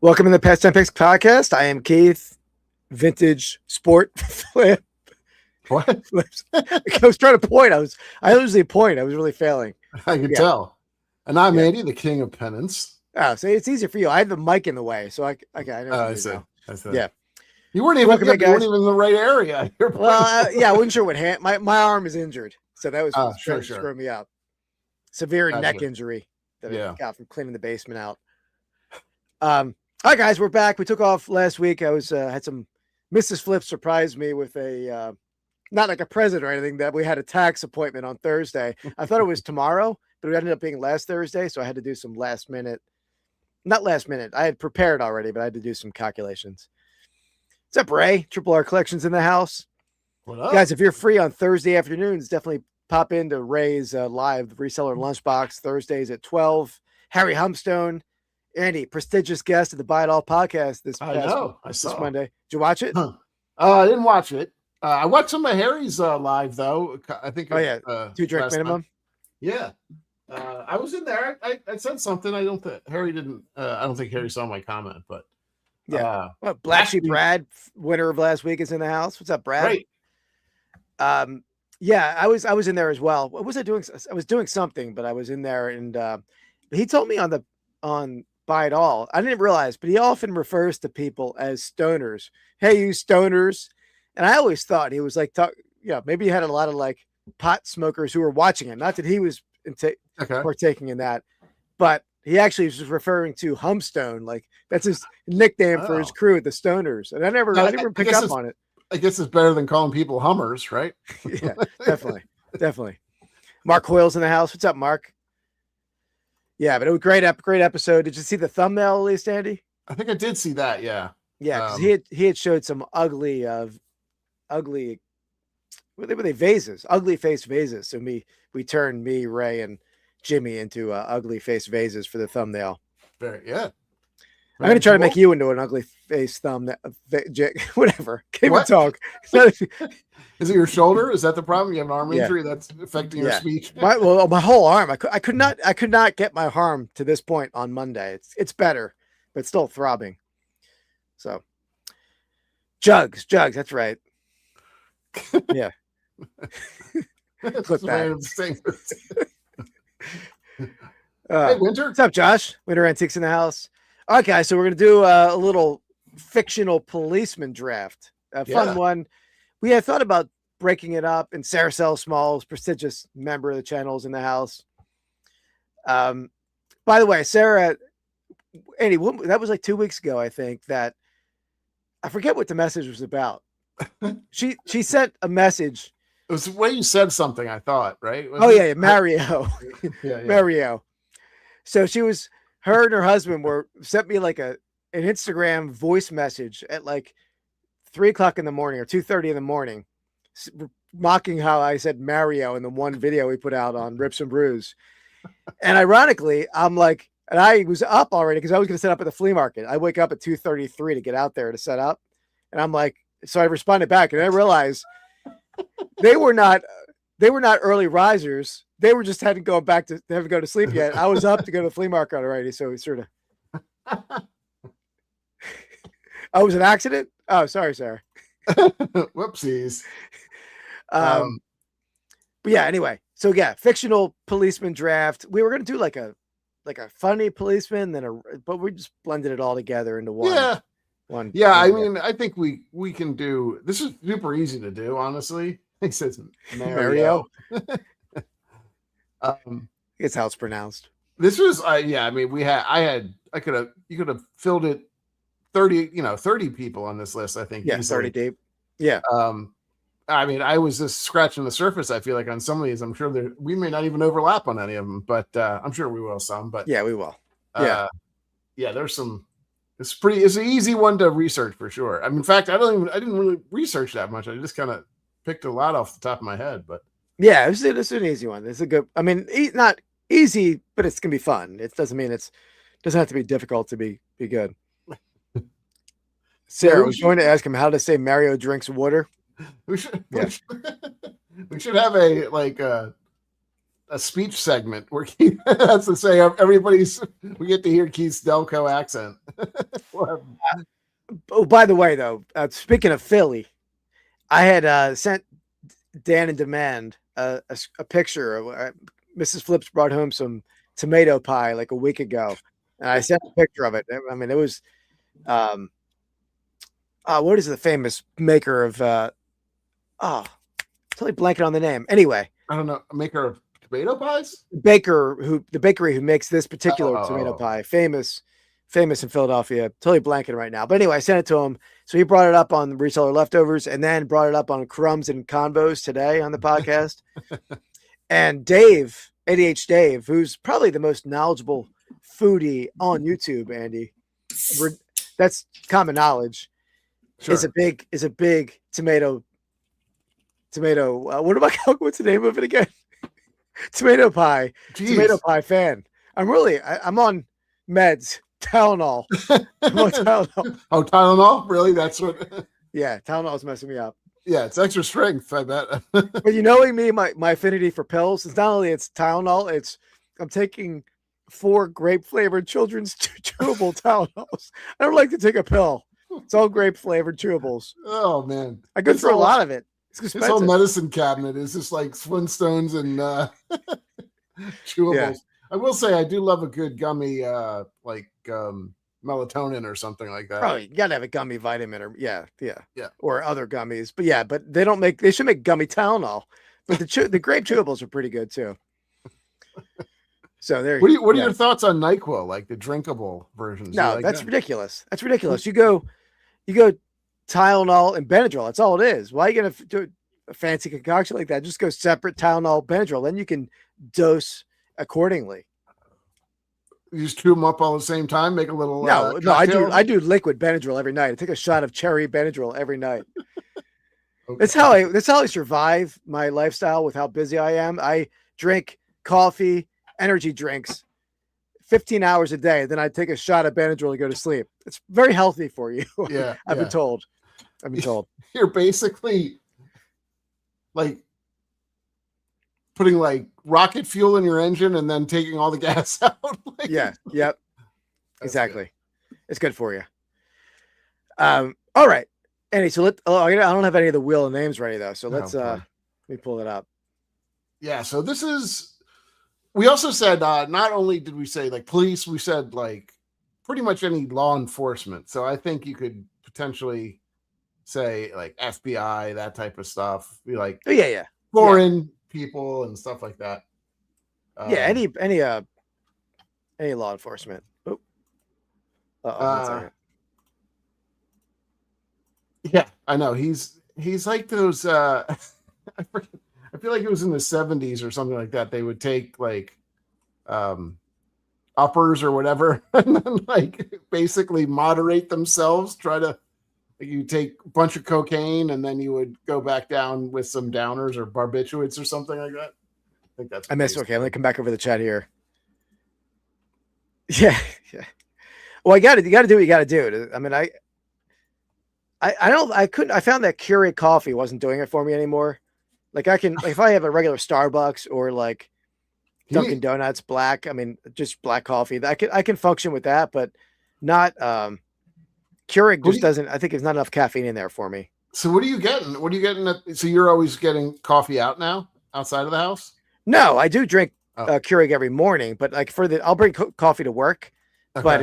Welcome to the Pastime Picks Podcast. I am Keith, vintage sport flip. What? I was trying to point. I usually point. I was really failing. I can tell. And I'm Andy, the king of Pennants. Oh, so it's easier for you. I have the mic in the way, so I know. I see. Yeah. You weren't even in the right area. Well, I wasn't sure what hand. My arm is injured, so that was sure. screw me up. Severe neck injury that I got from cleaning the basement out. All right, guys, we're back. We took off last week. I was had some Mrs. Flip surprised me with a not like a present or anything, that we had a tax appointment on Thursday. I thought it was tomorrow, but it ended up being last Thursday, so I had to do some not last minute. I had prepared already, but I had to do some calculations. What's up, Ray? Triple R Collections in the house. What up? Guys, if you're free on Thursday afternoons, definitely pop into Ray's live reseller lunchbox Thursdays at 12. Harry Humstone, Andy, prestigious guest of the Buy It All podcast this Monday. Did you watch it? I didn't watch it. I watched some of Harry's live though. I think. 2 drink minimum. Time. Yeah, I was in there. I said something. I don't think Harry saw my comment, but yeah. Black Sheep Brad, winner of last week, is in the house. What's up, Brad? Right. Yeah, I was in there as well. What was I doing? I was doing something, but I was in there, and he told me on Buy It All. I didn't realize, but he often refers to people as stoners. Hey, you stoners. And I always thought he was like, maybe he had a lot of like pot smokers who were watching him. Not that he was partaking in that, but he actually was referring to Humstone. Like that's his nickname for his crew, the Stoners. And I didn't pick up on it. I guess it's better than calling people Hummers, right? Yeah, definitely. Mark Hoyle's in the house. What's up, Mark? Yeah, but it was a great episode. Did you see the thumbnail at least, Andy? I think I did see that. Yeah. Yeah, because he had showed some ugly what were they, vases, ugly face vases. So we turned Ray and Jimmy into ugly face vases for the thumbnail. I'm gonna try to make you into an ugly face whatever. Can't even talk. Is it your shoulder? Is that the problem? You have an arm injury that's affecting your speech? My whole arm. I could not get my arm to this point on Monday. It's better, but it's still throbbing. So jugs. That's right. Yeah. Clip that. Hey, Winter. What's up, Josh? Winter Antiques in the house. All right, guys. So we're gonna do a little fictional policeman draft. A fun one. We had thought about breaking it up, and Sarah Sell Smalls, prestigious member of the channel, is in the house. By the way, Sarah, Andy, that was like 2 weeks ago, I think, that I forget what the message was about. She sent a message. It was the way you said something, I thought, right? Yeah, Mario. Yeah. Mario. So her and her husband sent me like an Instagram voice message at like 3:00 in the morning or 2:30 in the morning, mocking how I said Mario in the one video we put out on Rips and Brews. And ironically, I'm like, and I was up already because I was going to set up at the flea market. I wake up at 2:33 to get out there to set up. And I'm like, so I responded back, and I realized they were not early risers. They were just hadn't go to sleep yet. I was up to go to the flea market already. So we sort of, oh, it was an accident. Oh, sorry, Sarah. Whoopsies. But yeah, anyway. So yeah, fictional policeman draft. We were going to do like a funny policeman, but we just blended it all together into one. Yeah. One. Yeah. I mean, I think we can do, this is super easy to do, honestly. It says Mario. It's how it's pronounced. This was, I mean, you could have filled it 30 people on this list, I think. Yeah. Easily. 30 deep. Yeah. I mean, I was just scratching the surface. I feel like on some of these, I'm sure we may not even overlap on any of them, but I'm sure we will some. But yeah, we will. There's some. It's an easy one to research for sure. I mean, in fact, I didn't really research that much. I just kind of picked a lot off the top of my head. But yeah, it's an easy one. It's a good. I mean, not easy, but it's gonna be fun. It doesn't mean doesn't have to be difficult to be good. Sarah was going to ask him how to say Mario drinks water. We should have a a speech segment where Keith has to say we get to hear Keith's Delco accent. Oh, by the way, though, speaking of Philly, I had sent Dan in Demand a picture of Mrs. Flips brought home some tomato pie like a week ago, and I sent a picture of it. I mean, it was what is the famous maker of totally blanking on the name. Anyway, I don't know, a maker of tomato pies? The bakery who makes this particular tomato pie, famous in Philadelphia. Totally blanking right now. But anyway, I sent it to him. So he brought it up on Reseller Leftovers and then brought it up on Crumbs and Convos today on the podcast. And Dave, ADH Dave, who's probably the most knowledgeable foodie on YouTube, Andy, that's common knowledge, Sure. is a big tomato. What am I calling? What's the name of it again? Tomato pie. Jeez. Tomato pie fan. I'm on meds. Tylenol. I'm on Tylenol. Oh, Tylenol? Really? That's what? Yeah, Tylenol's messing me up. Yeah, it's extra strength, I bet. But you knowing me, my affinity for pills, it's not only it's Tylenol, I'm taking 4 grape flavored children's chewable Tylenols. I don't like to take a pill. It's all grape flavored chewables. Oh man, I go through a lot of it. It's expensive. This whole medicine cabinet is just like Flintstones and chewables. Yeah. I will say I do love a good gummy, like melatonin or something like that. Oh, you gotta have a gummy vitamin or yeah, or other gummies. But they should make gummy Tylenol. But the grape chewables are pretty good too. So there. What are your thoughts on NyQuil, like the drinkable versions? No, that's ridiculous. That's ridiculous. You go Tylenol and Benadryl. That's all it is. Why are you gonna do a fancy concoction like that? Just go separate Tylenol, Benadryl. Then you can dose accordingly. You just chew them up all at the same time, make a little no. I do liquid Benadryl every night. I take a shot of cherry Benadryl every night. Okay. That's how I survive my lifestyle with how busy I am. I drink coffee, energy drinks, 15 hours a day. Then I take a shot of Benadryl to go to sleep. It's very healthy for you. Yeah, I've been told. You're basically like putting like rocket fuel in your engine and then taking all the gas out. Yep. Exactly. Good. It's good for you. All right. Anyway, so I don't have any of the wheel of names ready though. So let me pull it up. Yeah. So we also said, not only did we say like police, we said like pretty much any law enforcement. So I think you could potentially say like FBI, that type of stuff. Be like, foreign people and stuff like that. Any law enforcement. Yeah, I know. He's like those I feel like it was in the 70s or something like that. They would take like uppers or whatever and then like basically moderate themselves, you take a bunch of cocaine and then you would go back down with some downers or barbiturates or something like that. I think that's. I missed. Okay, let me come back over the chat here. Yeah. Well, you got to do what you got to do. I mean, I found that Keurig coffee wasn't doing it for me anymore. Like if I have a regular Starbucks or like Dunkin' Donuts black, I mean, just black coffee, I can function with that, but not Keurig just doesn't. I think there's not enough caffeine in there for me. So what are you getting? So you're always getting coffee out now outside of the house? No, I do drink Keurig every morning, but like I'll bring coffee to work, but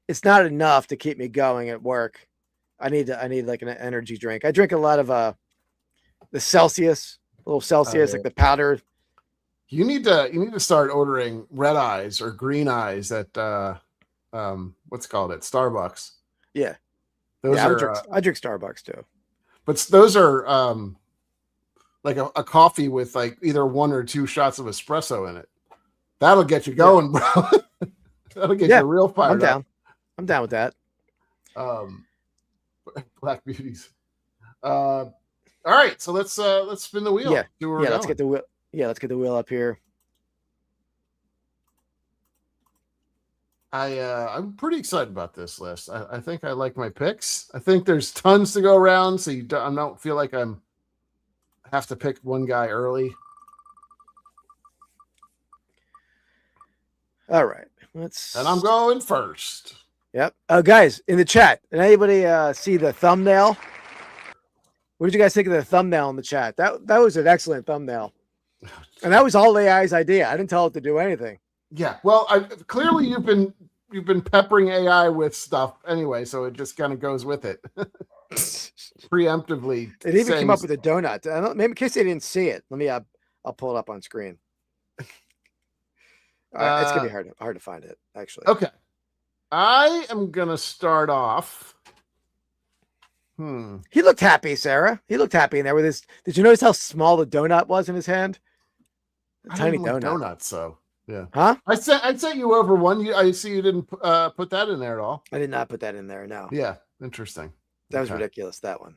it's not enough to keep me going at work. I need like an energy drink. I drink a lot of the Celsius, like the powder. You need to start ordering red eyes or green eyes at what's it called at Starbucks. Yeah. I drink Starbucks too. But those are like a coffee with like either 1 or 2 shots of espresso in it. That'll get you going, bro. That'll get you real fired up. I'm down with that. Black beauties. All right, so let's spin the wheel. Let's get the wheel. Yeah, let's get the wheel up here. I'm pretty excited about this list. I think I like my picks. I think there's tons to go around, so I don't feel like I have to pick one guy early. All right. And I'm going first. Yep. Guys, in the chat, did anybody see the thumbnail? What did you guys think of the thumbnail in the chat? That was an excellent thumbnail. And that was all AI's idea. I didn't tell it to do anything. Yeah. Well, clearly you've been peppering AI with stuff anyway, so it just kind of goes with it. Preemptively. It even came up with a donut. Maybe in case they didn't see it. Let me I'll pull it up on screen. All right, it's gonna be hard to find it, actually. Okay. I am gonna start off. He looked happy, Sarah. He looked happy in there with his. Did you notice how small the donut was in his hand? A tiny donut. Donuts, so yeah. Huh? I sent you over one. I see you didn't put that in there at all. I did not put that in there. No. Yeah, interesting. That was ridiculous. That one.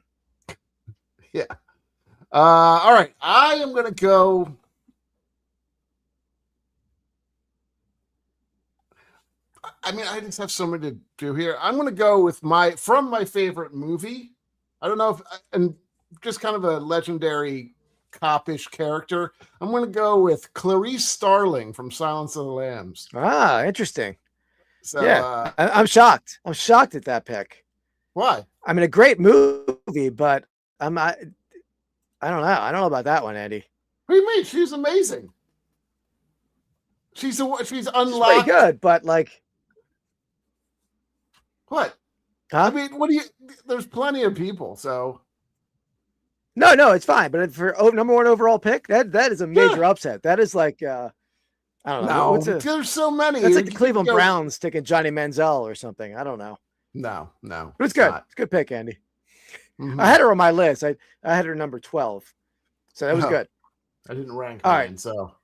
Yeah. All right. I am gonna go. I mean, I just have so much to do here. I'm going to go with my favorite movie. I don't know and just kind of a legendary cop-ish character. I'm going to go with Clarice Starling from Silence of the Lambs. Ah, interesting. So, yeah, I'm shocked. I'm shocked at that pick. Why? I mean, a great movie, but I don't know. I don't know about that one, Andy. What do you mean? She's amazing. She's unlocked. She's pretty good, but like. What? Huh? I mean, there's plenty of people, so. No, it's fine. But for number one overall pick, that is a major upset. That is like, I don't know. No, there's so many. That's like the Cleveland Browns taking Johnny Manziel or something. I don't know. No. But it's good. Not. It's a good pick, Andy. Mm-hmm. I had her on my list. I had her number 12. So that was good. I didn't rank All mine, right. so.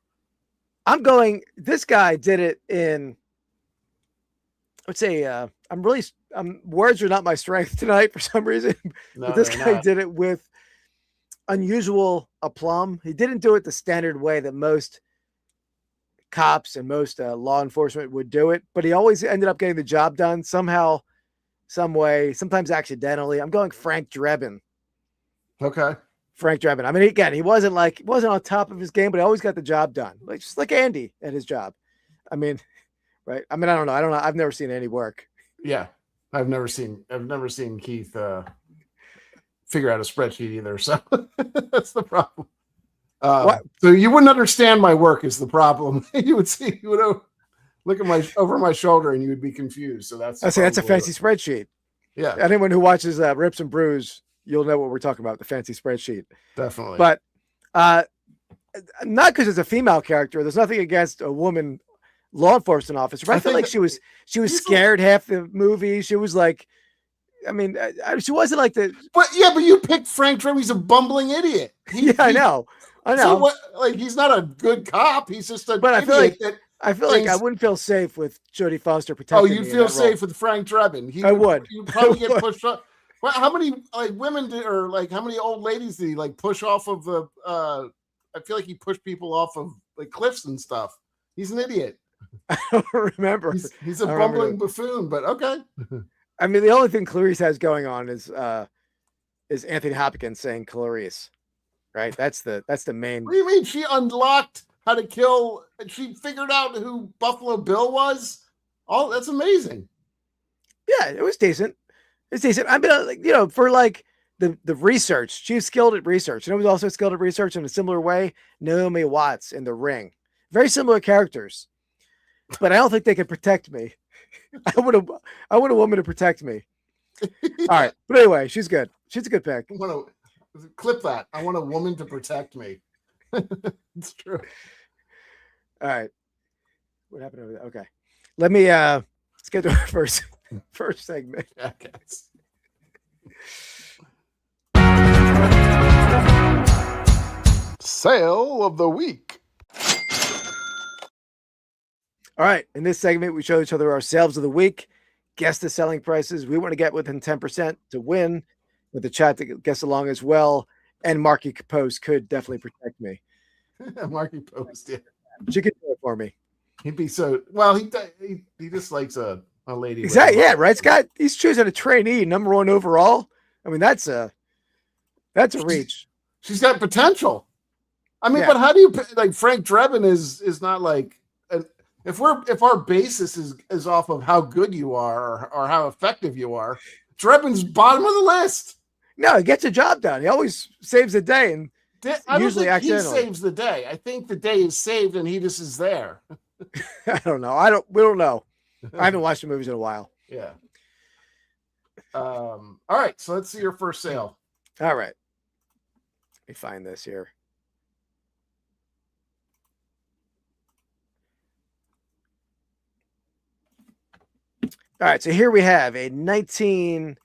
I'm going, this guy did it in, let's say, words are not my strength tonight for some reason. No, but this guy did it with unusual aplomb. He didn't do it the standard way that most cops and most law enforcement would do it, but he always ended up getting the job done somehow, some way, sometimes accidentally. I'm going Frank Drebin. Okay. Frank Drebin. I mean, again, he wasn't on top of his game, but he always got the job done. Like just like Andy at his job. I mean, right. I mean, I don't know. I've never seen any work. Yeah. I've never seen Keith figure out a spreadsheet either. So that's the problem. So you wouldn't understand my work is the problem. You would look at over my shoulder and you would be confused. So that's a fancy spreadsheet. Yeah. Anyone who watches Rips and Brews, you'll know what we're talking about, the fancy spreadsheet. Definitely. But not because it's a female character. There's nothing against a woman law enforcement officer. But I feel like she was scared half the movie. She was like, I mean, she wasn't like the. But you picked Frank Drebin. He's a bumbling idiot. I know. So what? Like he's not a good cop. He's just a. But I feel like I wouldn't feel safe with Jodie Foster protecting me. Oh, you'd feel safe with Frank Drebin. I would. You'd probably get pushed up. Well, how many women how many old ladies did he push off of the? I feel like he pushed people off of cliffs and stuff. He's an idiot. I don't remember. He's a bumbling buffoon, but okay. I mean, the only thing Clarice has going on is Anthony Hopkins saying Clarice, right? That's the main. What do you mean? She unlocked how to kill. She figured out who Buffalo Bill was. Oh, that's amazing. Yeah, it was decent. It's decent. I mean, for the research, she was skilled at research, and it was also skilled at research in a similar way. Naomi Watts in The Ring, very similar characters, but I don't think they could protect me. I want a woman to protect me. All right, but anyway, she's good. She's a good pick. I want to clip that. I want a woman to protect me. It's true. All right, what happened over there? Okay, let me let's get to our first segment. Okay. Sale of the week. All right. In this segment, we show each other our sales of the week, guess the selling prices. We want to get within 10% to win, with the chat to guess along as well. And Marky Post could definitely protect me. Marky Post, yeah. She could do it for me. He'd be so well. He just likes a lady. Exactly. Yeah. Right. He's choosing a trainee, number one overall. I mean, that's a reach. She's got potential. I mean, but how do you Frank Drebin is not if our basis is off of how good you are or how effective you are, Drebin's bottom of the list. No, he gets a job done. He always saves the day, and I don't usually think he accidentally. saves the day. I think the day is saved and he just is there. I don't know. We don't know. I haven't watched the movies in a while. Yeah. All right. So let's see your first sale. All right. Let me find this here. All right. So here we have a circa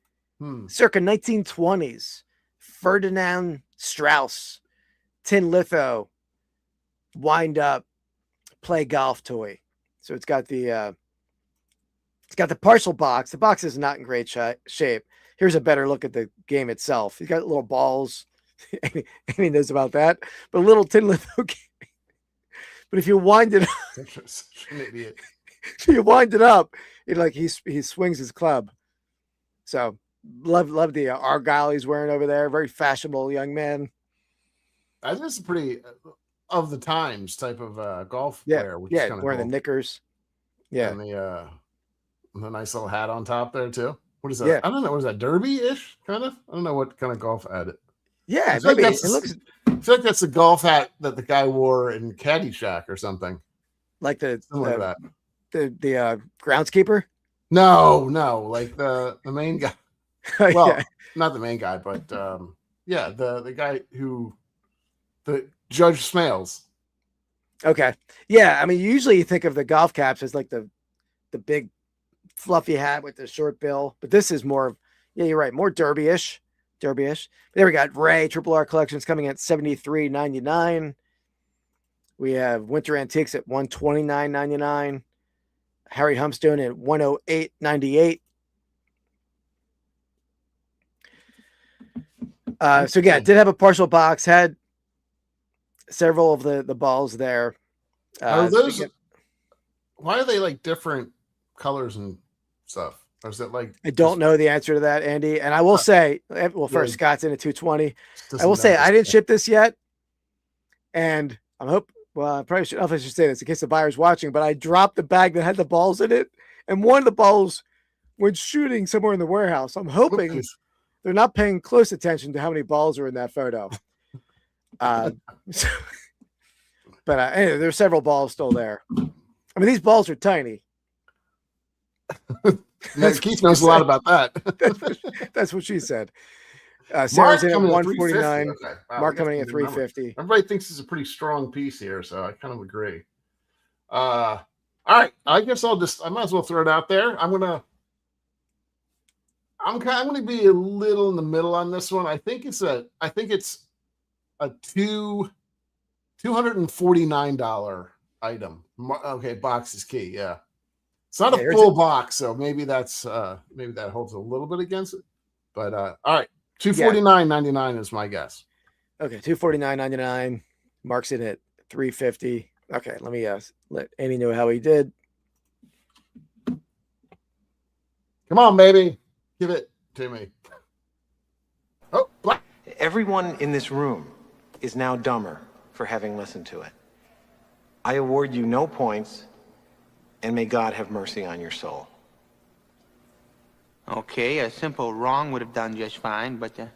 1920s Ferdinand Strauss tin litho wind up play golf toy. So it's got the parcel box. The box is not in great shape. Here's a better look at the game itself. He's got little balls. Amy knows about that. But a little tin litho game. But if you wind it up, such an idiot. if you wind it up, he swings his club. So love the argyle he's wearing over there. Very fashionable young man. I think it's a pretty of the times type of golf player. Which is wearing the knickers. Yeah, and the nice little hat on top there too. What is that? Yeah. I don't know. What is that? Derby-ish kind of? I don't know what kind of golf hat it. Yeah, maybe it looks. I feel like that's the golf hat that the guy wore in Caddyshack or something. Like the that. Groundskeeper. No, like the main guy. Well, Yeah. not the main guy, but the guy who the Judge Smales. Okay. Yeah, I mean, usually you think of the golf caps as like the big fluffy hat with the short bill, but this is more. Yeah, you're right. More derby-ish. There we got Ray Triple R collections coming at $73.99. We have Winter Antiques at $129.99. Harry Humstone at $108.98. So yeah, it did have a partial box, had several of the balls there. Are those? Why are they like different colors and stuff? Or is it like? I don't know the answer to that, Andy. And I will say, well, first, Scott's in at 220. I will say I didn't ship this yet, and I'm hoping. Well, I probably should say this in case the buyer's watching, but I dropped the bag that had the balls in it, and one of the balls went shooting somewhere in the warehouse. I'm hoping they're not paying close attention to how many balls are in that photo. But anyway, there's several balls still there. I mean, these balls are tiny. Keith knows a lot about that. That's what she said. Sarah's in at 149. Okay. Wow, Mark coming in at 350. Everybody thinks it's a pretty strong piece here, so I kind of agree. All right. I guess I might as well throw it out there. I'm gonna be a little in the middle on this one. I think it's a $249 item. Okay, box is key. Yeah. It's not a full box, so maybe that holds a little bit against it. But all right, $249.99 is my guess. Okay, $249.99. Marks it at $350. Okay, let me let Andy know how he did. Come on, baby, give it to me. Oh, black. Everyone in this room is now dumber for having listened to it. I award you no points. And may God have mercy on your soul. Okay, a simple wrong would have done just fine, but... Dag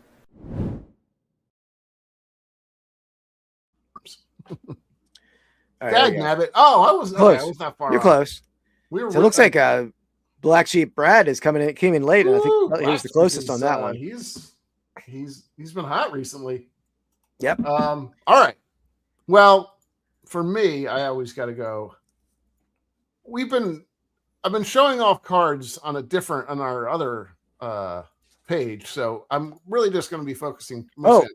nabbit. Oh, I was close. Okay, I was not far. You're off. Close. So it looks like Black Sheep Brad came in late, and I think he was the closest on that one. He's been hot recently. Yep. All right. Well, for me, I always got to go. I've been showing off cards on our other page, so I'm really just going to be focusing.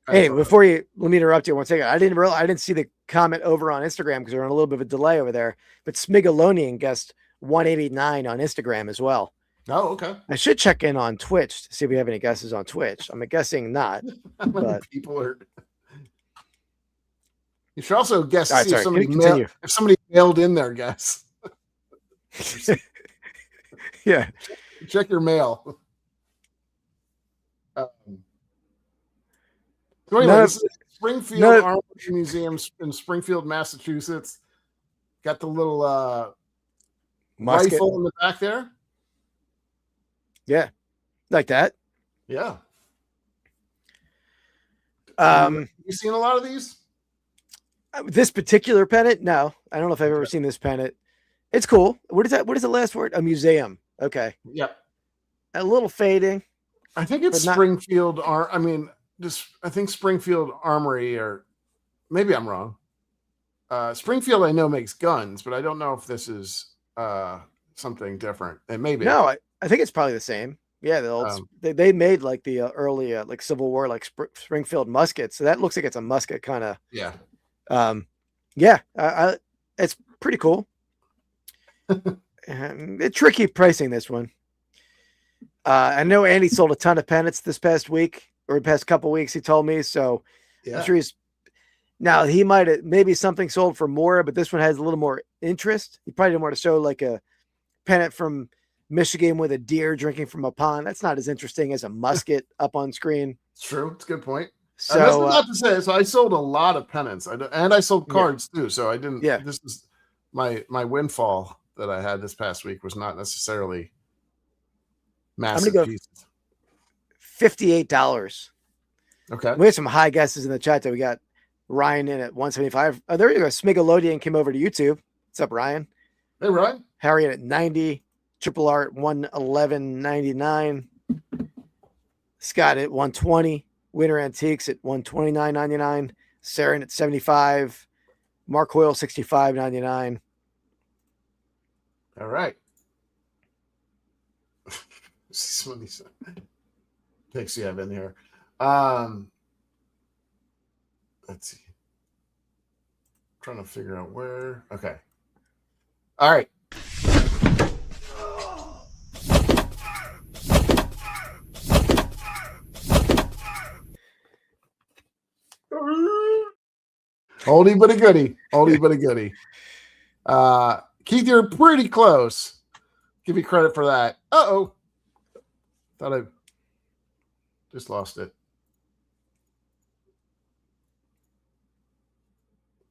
Hey, let me interrupt you 1 second. I didn't see the comment over on Instagram because they're on a little bit of a delay over there. But Smigalonian guessed 189 on Instagram as well. Oh, okay. I should check in on Twitch to see if we have any guesses on Twitch. I'm guessing not. But people are. You should also guess if somebody mailed in their guess. Yeah. Check your mail. So anyway, Springfield Armory Museum in Springfield, Massachusetts. Got the little Musket. rifle in the back there. Yeah, like that. Yeah. You You seen a lot of these? This particular pennant? No, I don't know if I've ever seen this pennant. It's cool. What is that? What is the last word? A museum. Okay. Yep. A little fading. I think it's Springfield. I think Springfield Armory, or maybe I'm wrong. Springfield, I know, makes guns, but I don't know if this is something different. And maybe no, I think it's probably the same. Yeah, they made like the early like Civil War like Springfield muskets, so that looks like it's a musket kind of. Yeah. It's pretty cool. It's tricky pricing this one. I know Andy sold a ton of pennants this past week or the past couple weeks. He told me so. Yeah. I'm sure now he might have maybe something sold for more, but this one has a little more interest. He probably didn't want to show like a pennant from Michigan with a deer drinking from a pond. That's not as interesting as a musket up on screen. It's true. It's a good point. So that's not to say. So I sold a lot of pennants, and I sold cards too. So I didn't. Yeah. This is my windfall that I had this past week was not necessarily massive. I'm gonna go pieces. $58. Okay. We had some high guesses in the chat that we got Ryan in at 175. Oh, there you go. Smigalodian came over to YouTube. What's up, Ryan? Hey, Ryan. Harriet at 90. Triple R at 111.99. Scott at 120. Winter Antiques at 129.99. Saren at 75. Mark Hoyle 65.99. All right. This is what these picks you have in here. Let's see. I'm trying to figure out where. Okay. All right. Oldie but a goodie. Oldie but a goodie. Keith, you're pretty close. Give you credit for that. Uh-oh. Thought I just lost it.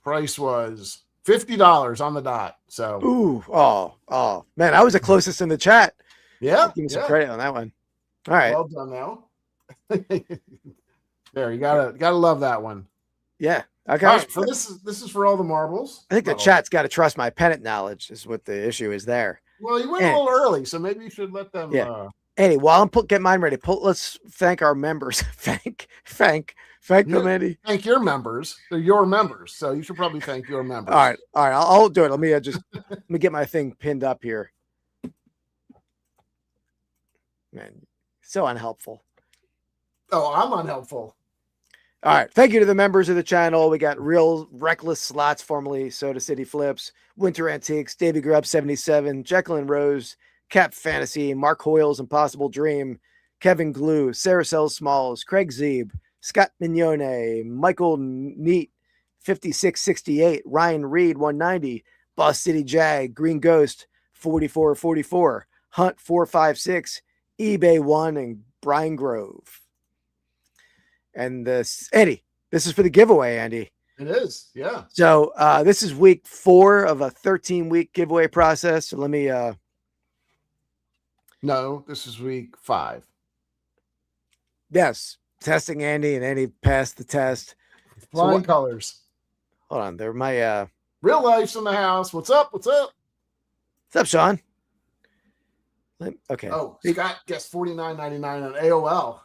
Price was $50 on the dot. So oh man, I was the closest in the chat. Yeah. Give me some credit on that one. All right. Well done now. There, you gotta love that one. Yeah. Okay. All right, so this is for all the marbles. I think the chat's got to trust my pennant knowledge is what the issue is there. Well, you went a little early, so maybe you should let them. Yeah. Andy, while I'm getting mine ready, let's thank our members. thank them, Andy. Thank your members. They're your members, so you should probably thank your members. All right. I'll do it. Let me let me get my thing pinned up here. Man, so unhelpful. Oh, I'm unhelpful. All right. Thank you to the members of the channel. We got Real Reckless Slots, formerly Soda City Flips, Winter Antiques, Davey Grubb 77, Jacqueline Rose, Cap Fantasy, Mark Hoyle's Impossible Dream, Kevin Glue, Sarah Sells Smalls, Craig Zeeb, Scott Mignone, Michael Neat 5668, Ryan Reed 190, Boss City Jag, Green Ghost 4444, Hunt 456, eBay 1, and Brian Grove. And Eddie, this is for the giveaway, Andy. It is, yeah. So this is week 4 of a 13-week giveaway process. So let me. No, this is week 5. Yes, testing Andy, and Andy passed the test. Flying colors. Hold on, they're my. Real life's in the house. What's up? What's up? What's up, Sean? Okay. Oh, Scott guessed $49.99 on AOL.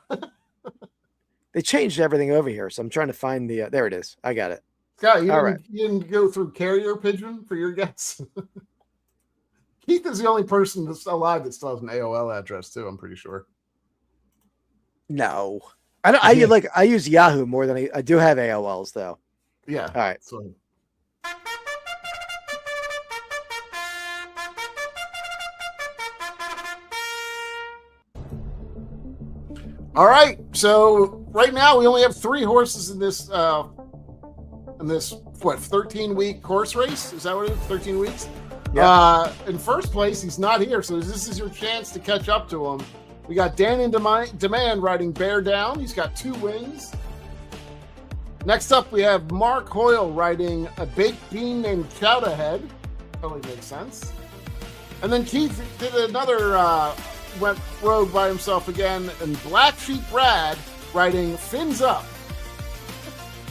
They changed everything over here, so I'm trying to find the. There it is. I got it. Scott, you didn't go through carrier pigeon for your guess. Keith is the only person that's alive that still has an AOL address too. I'm pretty sure. No, I don't. I use Yahoo more than I do have AOLs though. Yeah. All right. So. All right, so right now we only have 3 horses in this 13-week horse race? Is that what it is? 13 weeks? Yeah. In first place, he's not here, so this is your chance to catch up to him. We got Dan in Demand riding Bear Down. He's got 2 wins. Next up, we have Mark Hoyle riding a baked bean named Chowderhead. Totally makes sense. And then Keith did another, went rogue by himself again, and Black Sheep Brad writing Fins Up.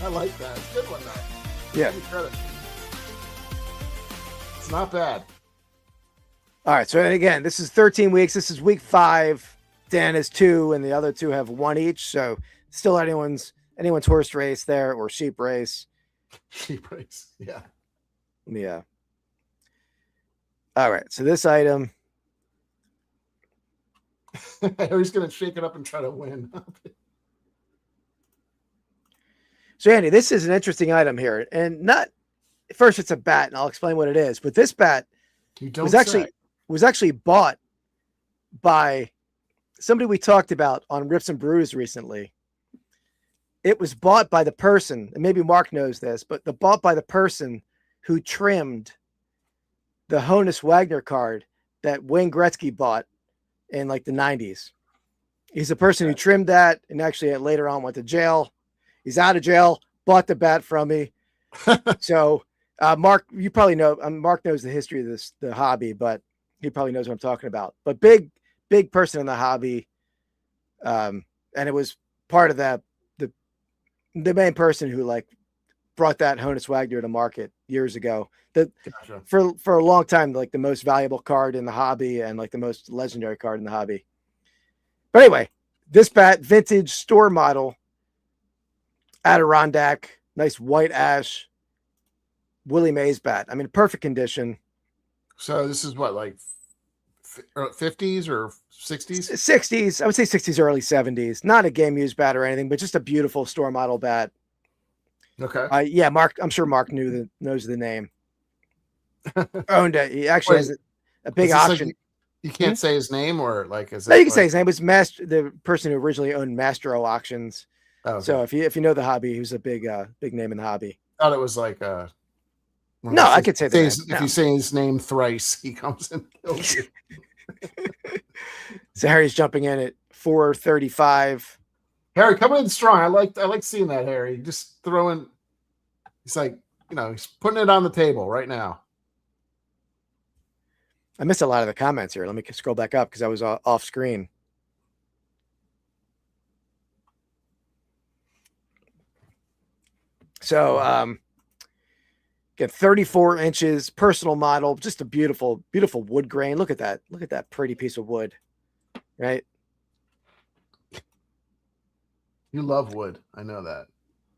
I like that. It's a good one, though. Yeah. Give me credit. It's not bad. All right. So again, this is 13 weeks. This is week 5. Dan has 2, and the other 2 have 1 each. So still anyone's horse race there, or sheep race. Sheep race. Yeah. Yeah. All right. So this item. He's going to shake it up and try to win. So Andy, this is an interesting item here, and not first. It's a bat, and I'll explain what it is. But this bat was actually bought by somebody we talked about on Rips and Brews recently. It was bought by the person, and maybe Mark knows this, but bought by the person who trimmed the Honus Wagner card that Wayne Gretzky bought in like the 90s. He's the person who trimmed that, and actually later on went to jail. He's out of jail, bought the bat from me. So Mark, you probably know, Mark knows the history of the hobby, but he probably knows what I'm talking about. But big person in the hobby. And it was part of the main person who like brought that Honus Wagner to market years ago. Gotcha. For a long time, like the most valuable card in the hobby and like the most legendary card in the hobby. But anyway, this bat, vintage store model, Adirondack, nice white ash, Willie Mays bat. I mean, perfect condition. So this is what, like 50s or 60s? 60s. I would say 60s, early 70s. Not a game used bat or anything, but just a beautiful store model bat. Okay. Yeah, Mark. I'm sure Mark knows the name. Owned it. He actually has a big auction. Like, you can't say his name, or like is no, you can say his name. It was the person who originally owned Mastro Auctions. Oh, okay. So if you know the hobby, he was a big name in the hobby. I thought it was like no, I could say that. If you say his name thrice, he comes and kills you. So Harry's jumping in at 435. Harry, coming in strong. I like seeing that, Harry. Just throwing. He's like, he's putting it on the table right now. I missed a lot of the comments here. Let me scroll back up because I was off screen. So, again, 34 inches, personal model, just a beautiful, beautiful wood grain. Look at that. Look at that pretty piece of wood, right? You love wood. I know that.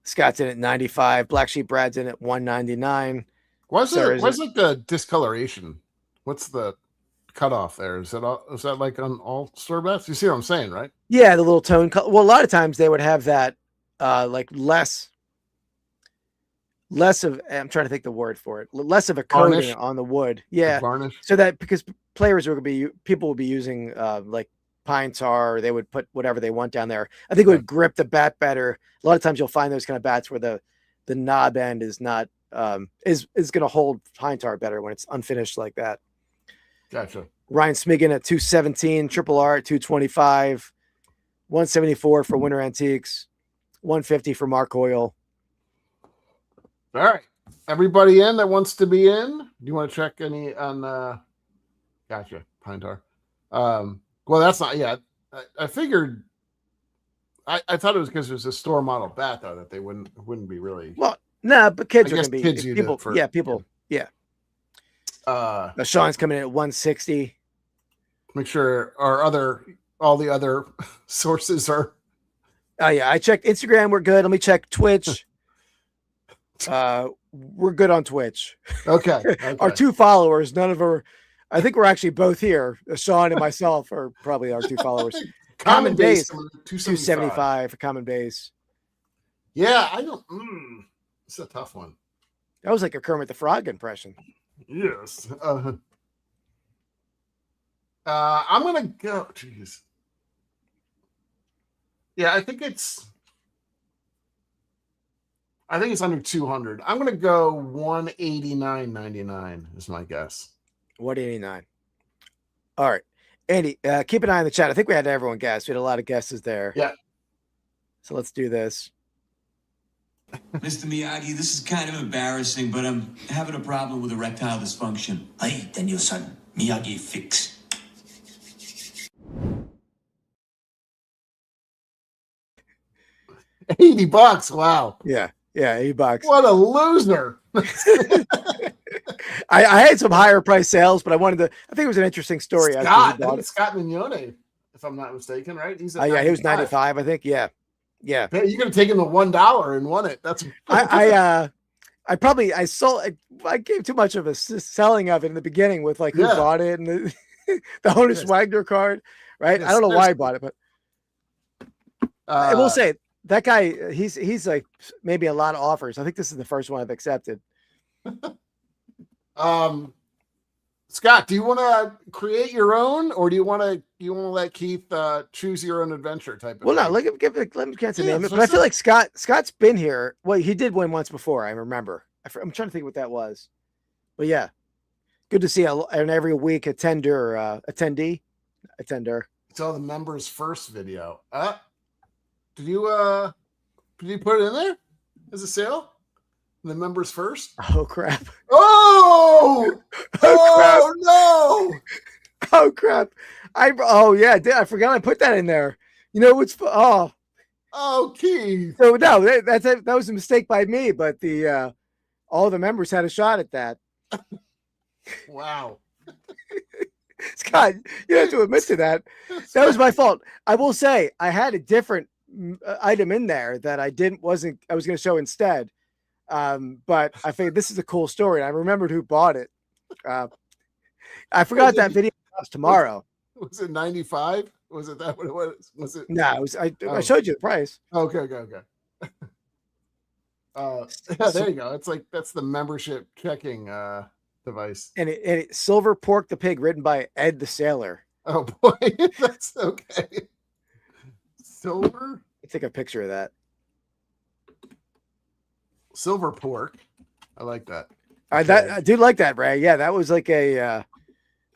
Scott's in at 95. Black Sheep Brad's in at 199. What's like the discoloration? What's the cutoff there? Is that like on all store bats? You see what I'm saying, right? Yeah, the little tone color. Well, a lot of times they would have that like less of, I'm trying to think the word for it, less of a coating varnish on the wood. Yeah. Varnish. So that because people will be using like pine tar, or they would put whatever they want down there. I think it would grip the bat better. A lot of times you'll find those kind of bats where the knob end is not is going to hold pine tar better when it's unfinished like that. Gotcha. Ryan Smigan at 217, Triple R at 225, 174 for Winter Antiques, 150 for Mark Hoyle. All right. Everybody in that wants to be in? Do you want to check any on gotcha, pine tar. Well, that's not I figured I thought it was because it was a store model bat though that they wouldn't be really. Well, no, but kids are going to be kids people. People. Yeah. Sean's coming in at 160. Make sure all the other sources are. Oh yeah, I checked Instagram. We're good. Let me check Twitch. We're good on Twitch. Okay. Our 2 followers, none of our. I think we're actually both here. Sean and myself are probably our 2 followers. Common base 275 for common base. Yeah, I don't. It's a tough one. That was like a Kermit the Frog impression. Yes. I'm gonna go. Jeez. Yeah, I think it's under 200. I'm gonna go 189.99 is my guess. 189. All right, Andy, keep an eye on the chat. I think we had everyone guess. We had a lot of guesses there. Yeah. So let's do this. Mr. Miyagi, this is kind of embarrassing, but I'm having a problem with erectile dysfunction. Ay, then your son. Miyagi fix. $80. Wow. Yeah, $80. What a loser. I had some higher price sales, but I think it was an interesting story. Scott Mignone, if I'm not mistaken, right? He's yeah, he was 95, I think. Yeah. You could have taken the $1 and won it. That's I gave too much of a selling of it in the beginning with like who bought it and the Honus Wagner card, right? I don't know why I bought it, but I will say that guy, he's like maybe a lot of offers. I think this is the first one I've accepted. Scott, do you want to create your own, or do you want to let Keith choose your own adventure type of thing? No, let me get to name it. But I feel like Scott's been here. Well, he did win once before. I remember. I'm trying to think what that was. But yeah, good to see an every week attender. It's all the members first video. Did you put it in there as a sale? The members first? Oh crap! Oh no! Oh crap! I forgot I put that in there. You know what's Keith. So no, that was a mistake by me. But all the members had a shot at that. Wow. Scott, you have to admit to that. That was my fault. I will say I had a different item in there that I was going to show instead. But I figured this is a cool story. And I remembered who bought it. I forgot that video comes tomorrow. Was it 95? Was it that what it was? Was it? No, I showed you the price. Okay. There you go. It's like that's the membership checking device. And it Silver Pork the Pig, written by Ed the Sailor. Oh boy, that's okay. Silver. Let's take a picture of that. Silver Pork. I like that. I do like that, Ray. Yeah, that was like an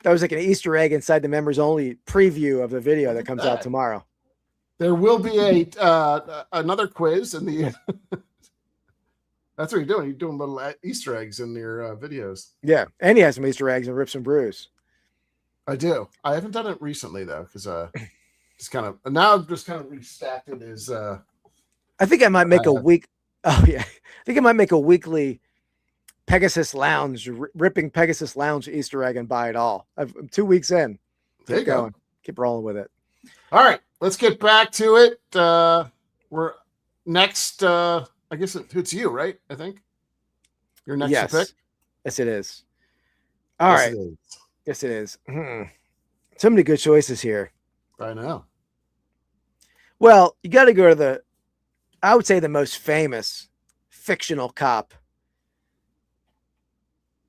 Easter egg inside the members only preview of the video that comes out tomorrow. There will be another quiz in the. That's what you're doing. You're doing little Easter eggs in your videos. Yeah, and he has some Easter eggs and Rips and Brews. I do. I haven't done it recently though, because just kind of now I've just kind of restacked it as. I think I might make a week. Oh yeah, I think I might make a weekly Pegasus Lounge, ripping Pegasus Lounge Easter egg and buy it all. I'm 2 weeks in. There you go. Keep rolling with it. All right, let's get back to it. We're next. I guess it's you, right? I think you're next to pick. Yes, it is. All right. Yes, it is. So many good choices here. I know. Well, you got to go to I would say the most famous fictional cop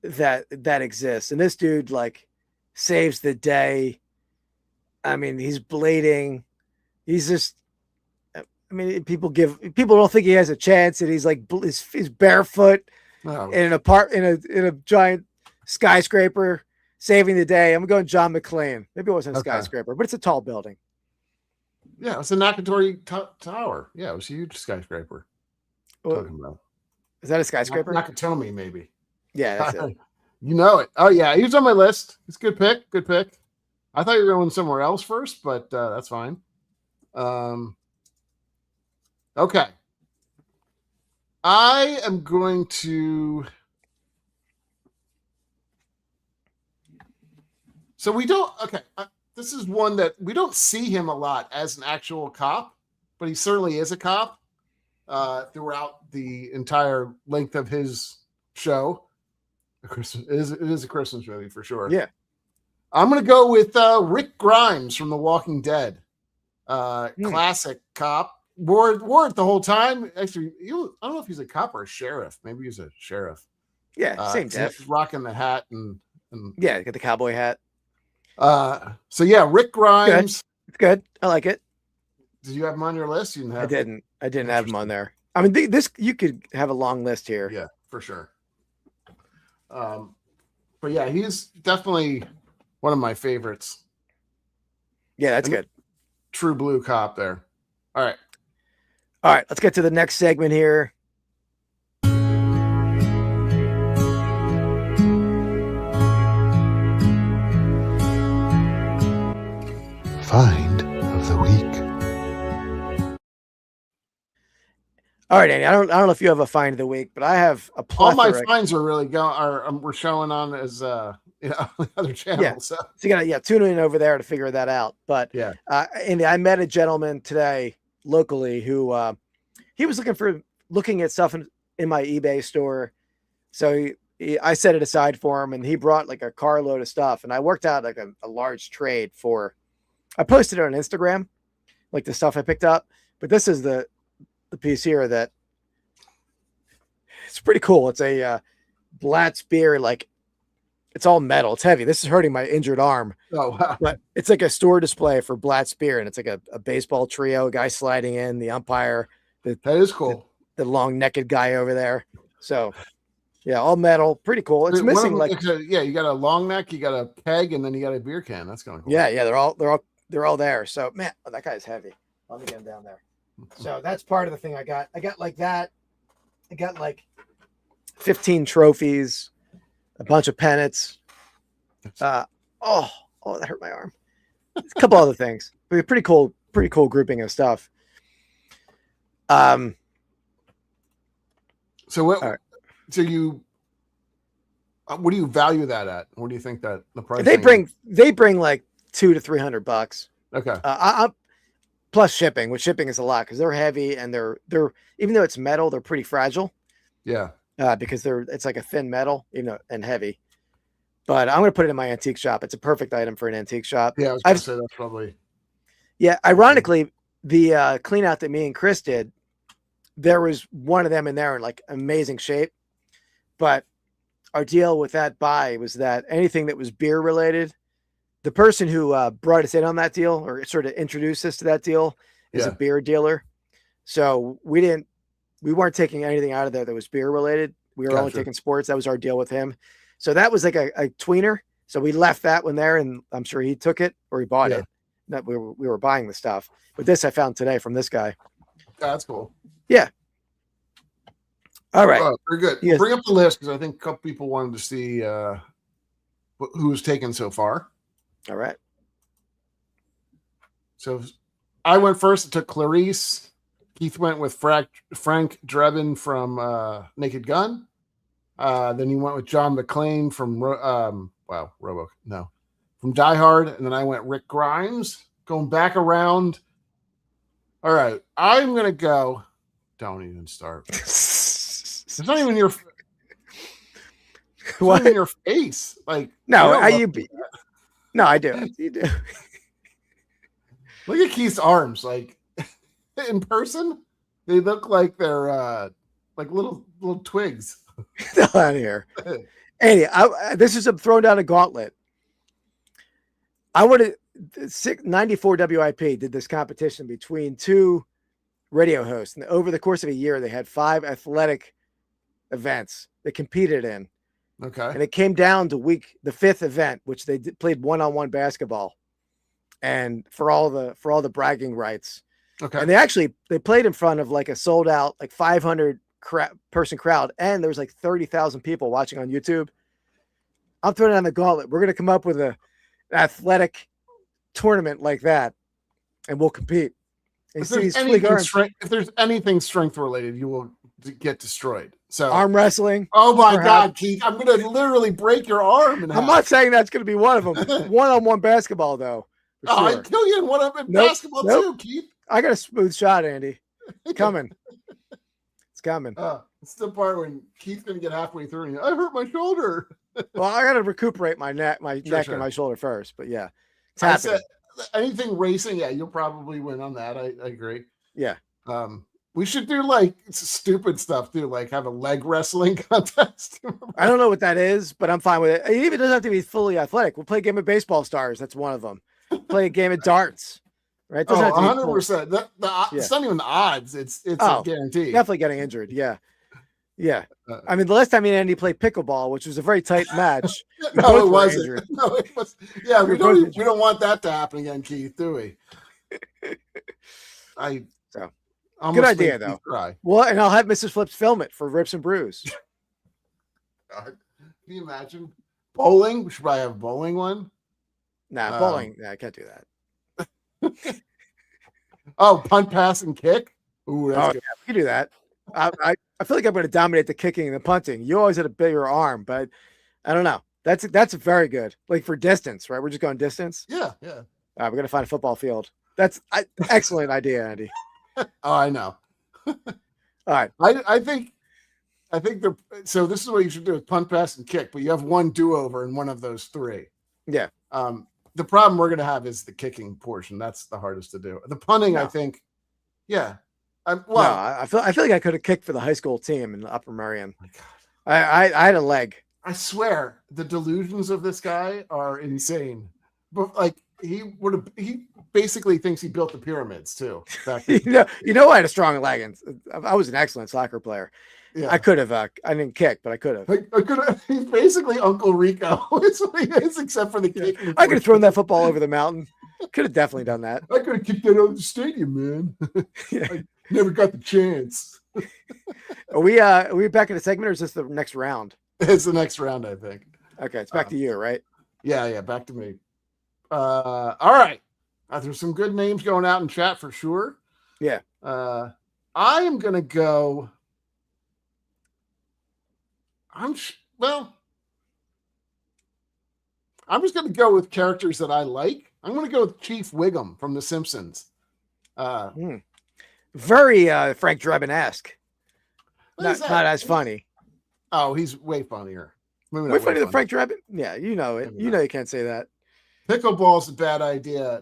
that exists. And this dude like saves the day. I mean, he's bleeding. He's just, I mean, people don't think he has a chance, and he's like, he's barefoot in a giant skyscraper saving the day. I'm going John McClane. Maybe it wasn't a skyscraper, but it's a tall building. Yeah, it's a Nakatomi Tower. Yeah, it was a huge skyscraper. Talking about. Is that a skyscraper? Nakatomi, maybe. Yeah, that's it. You know it. Oh yeah, he was on my list. It's a good pick. Good pick. I thought you were going somewhere else first, but that's fine. Okay. I am going to. So we don't. Okay. This is one that we don't see him a lot as an actual cop, but he certainly is a cop throughout the entire length of his show. It is a Christmas movie for sure. Yeah. I'm going to go with Rick Grimes from The Walking Dead. Classic cop. Wore it the whole time. Actually, I don't know if he's a cop or a sheriff. Maybe he's a sheriff. Yeah, same def. He's rocking the hat and yeah, get the cowboy hat. So yeah, Rick Grimes. It's good. I like it. Did you have him on your list? You didn't have I didn't have him on there. I mean, this you could have a long list here. Yeah, for sure. But yeah, he's definitely one of my favorites. Yeah, that's good. True blue cop there. All right. Let's get to the next segment here. find of the week. All right, Andy. I don't know if you have a find of the week, but I have a All my plethora. finds are really going. We're showing on as the other channel. Yeah. So you gotta tune in over there to figure that out. But yeah, Andy, I met a gentleman today locally who he was looking at stuff in my eBay store. So I set it aside for him, and he brought like a carload of stuff, and I worked out like a large trade for. I posted it on Instagram, like the stuff I picked up. But this is the piece here that it's pretty cool. It's a Blatt spear, like it's all metal. It's heavy. This is hurting my injured arm. oh wow. But it's like a store display for Blatt spear, and it's like a baseball trio, a guy sliding in, the umpire, That is cool. the long naked guy over there. So yeah, all metal, pretty cool. It's missing like you got a long neck, you got a peg, and then you got a beer can. That's going cool. yeah, they're all there. So man, that guy's heavy. Let me get him down there. So that's part of the thing I got. I got like that. I got like 15 trophies, a bunch of pennants. Oh, that hurt my arm. A couple other things. But pretty cool grouping of stuff. So what? All right. So you, what do you value that at? What do you think that the price? They bring like $200 to $300. Okay. Plus shipping. With shipping is a lot because they're heavy and they're even though it's metal, they're pretty fragile. Yeah. Because it's like a thin metal, and heavy. But I'm going to put it in my antique shop. It's a perfect item for an antique shop. Yeah, I was going to say that's probably. Yeah, ironically, the clean out that me and Chris did, there was one of them in there in like amazing shape. But our deal with that buy was that anything that was beer related, the person who brought us in on that deal or sort of introduced us to that deal is a beer dealer. So we weren't taking anything out of there that was beer related. We were only taking sports. That was our deal with him. So that was like a tweener. So we left that one there, and I'm sure he took it or he bought it. That we were buying the stuff. But this I found today from this guy. That's cool. Yeah. All right. Very good. Yes. Bring up the list because I think a couple people wanted to see who's taken so far. All right. So I went first. It took Clarice. Keith went with Frank Drebin from Naked Gun. Then he went with John McClane from from Die Hard, and then I went Rick Grimes. Going back around. All right, I'm gonna go. Don't even start. It's not even your. What? Not even your face? Like no, no, I do. You do. Look at Keith's arms. Like in person, they look like they're like little twigs. Out of here. Andy, this is throwing down a gauntlet. I would 94 WIP did this competition between two radio hosts, and over the course of a year, they had 5 athletic events they competed in. Okay, and it came down to the 5th event, which they played one-on-one basketball, and for all the bragging rights. Okay, and they played in front of like a sold out like 500 person crowd, and there was like 30,000 people watching on YouTube. I'm throwing down the gauntlet. We're gonna come up with an athletic tournament like that, and we'll compete. If there's anything strength related, you will get destroyed. So arm wrestling. Oh my God, Keith! I'm gonna literally break your arm. I'm not saying that's gonna be one of them. One-on-one basketball, though. Sure. I'd kill you in one-on-one basketball too, Keith. I got a smooth shot, Andy. It's coming. It's coming. It's the part when Keith's gonna get halfway through and I hurt my shoulder. Well, I got to recuperate my neck and my shoulder first. But yeah, it's happening. Anything racing, yeah, you'll probably win on that. I agree. Yeah. We should do like stupid stuff too, like have a leg wrestling contest. I don't know what that is, but I'm fine with it. It even doesn't have to be fully athletic. We'll play a game of baseball stars. That's one of them. Play a game of darts. Right? 100%. It's not even the odds. It's a guarantee. Definitely getting injured. Yeah. Yeah. I mean, the last time me and Andy played pickleball, which was a very tight match. No, it wasn't. No, it was. Yeah, we don't want that to happen again, Keith, do we? Good idea, though. Well, and I'll have Mrs. Flips film it for Rips and Brews. God, can you imagine? Bowling? We should probably have a bowling one. Bowling. I can't do that. Oh, punt, pass, and kick. Ooh, that's good. Yeah, we can do that. I feel like I'm going to dominate the kicking and the punting. You always had a bigger arm, but I don't know. That's very good. Like for distance, right? We're just going distance. Yeah. All right, we're going to find a football field. That's excellent idea, Andy. Oh, I know. All right. I think so this is what you should do with punt, pass, and kick, but you have one do-over in one of those three. Yeah. The problem we're going to have is the kicking portion. That's the hardest to do. The punting, I think, yeah. I feel like I could have kicked for the high school team in the Upper Merion. My God. I had a leg. I swear the delusions of this guy are insane. But like he basically thinks he built the pyramids too. Back then. I had a strong leg, and I was an excellent soccer player. Yeah. I could have. I didn't kick, but I could have. I could have. He's basically Uncle Rico. That's what he is, except for the kicking. I could have thrown that football over the mountain. Could have definitely done that. I could have kicked that out of the stadium, man. I never got the chance. Are we back in the segment, or is this the next round? It's the next round, I think. Okay, it's back to you, right? Yeah, back to me. All right. There's some good names going out in chat for sure. Yeah. I am gonna go. I'm just gonna go with characters that I like. I'm gonna go with Chief Wiggum from The Simpsons. Very Frank Drebin-esque. Not as funny. Oh, he's way funnier. Way funnier than Frank Drebin? Yeah, you know it. You know you can't say that. Pickleball's a bad idea,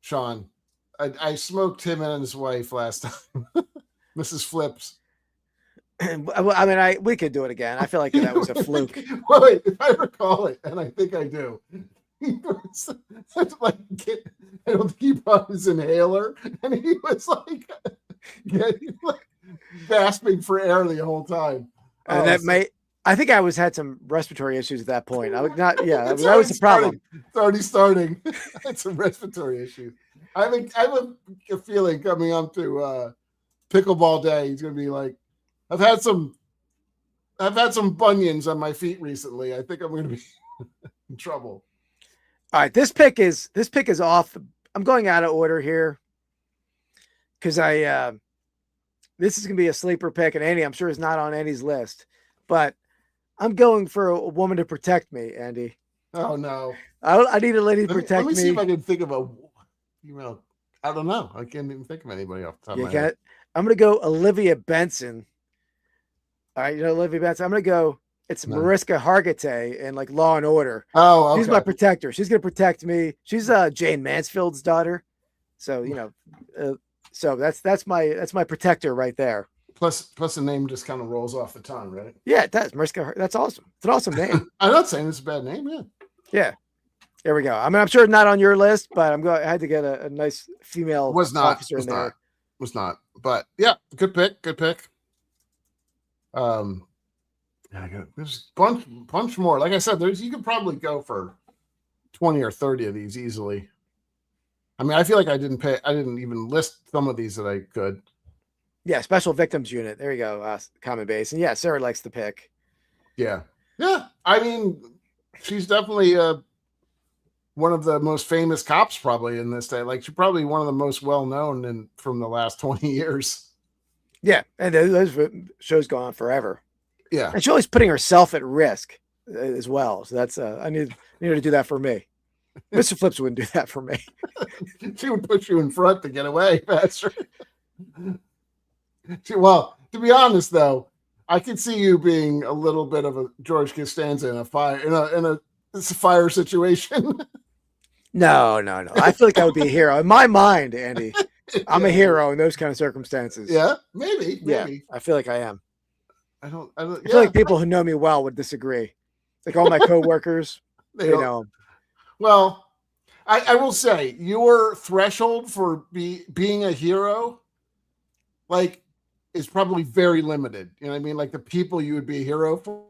Sean. I smoked him and his wife last time. Mrs. Flips. I mean, we could do it again. I feel like that was a fluke. Wait, if I recall it, and I think I do, he was like, I don't think he brought his inhaler, and he was like, gasping for air the whole time. And I think I had some respiratory issues at that point. I was not. Yeah, that was the problem. It's already starting. It's a respiratory issue. I have a feeling coming up to pickleball day, he's going to be like, I've had some bunions on my feet recently. I think I'm going to be in trouble. All right, this pick is off. I'm going out of order here because this is going to be a sleeper pick, and Andy, I'm sure, is not on Andy's list, but I'm going for a woman to protect me, Andy. Oh no, I need a lady to protect me. Let me see if I can think of I don't know. I can't even think of anybody off the top of my head. I'm going to go Olivia Benson. All right, Olivia Benson. I'm going to go. It's Mariska Hargitay in like Law and Order. Oh, okay. She's my protector. She's going to protect me. She's Jane Mansfield's daughter. So, so that's my protector right there. Plus the name just kind of rolls off the tongue, right? Yeah, it does. Mariska. That's awesome. It's an awesome name. I'm not saying it's a bad name. Yeah. Yeah. There we go. I mean, I'm sure it's not on your list, but I had to get a nice female officer in there. Was not. But yeah, good pick. Good pick. There's a bunch more. Like I said, you could probably go for 20 or 30 of these easily. I mean, I feel like I didn't even list some of these that I could. Yeah, Special Victims Unit. There you go. Common base. And yeah, Sarah likes the pick. Yeah. Yeah. I mean, she's definitely one of the most famous cops probably in this day. Like, she's probably one of the most well-known from the last 20 years. Yeah. And those shows go on forever. Yeah. And she's always putting herself at risk as well. So that's, I need her to do that for me. Mr. Flips wouldn't do that for me. She would put you in front to get away faster. Well, to be honest, though, I could see you being a little bit of a George Costanza in a fire situation. No. I feel like I would be a hero in my mind, Andy. I'm a hero in those kind of circumstances. Yeah, maybe. Yeah, I feel like I am. I feel like people who know me well would disagree. Like all my coworkers, they know. Well, I will say your threshold for being a hero, like, is probably very limited. You know what I mean? Like the people you would be a hero for,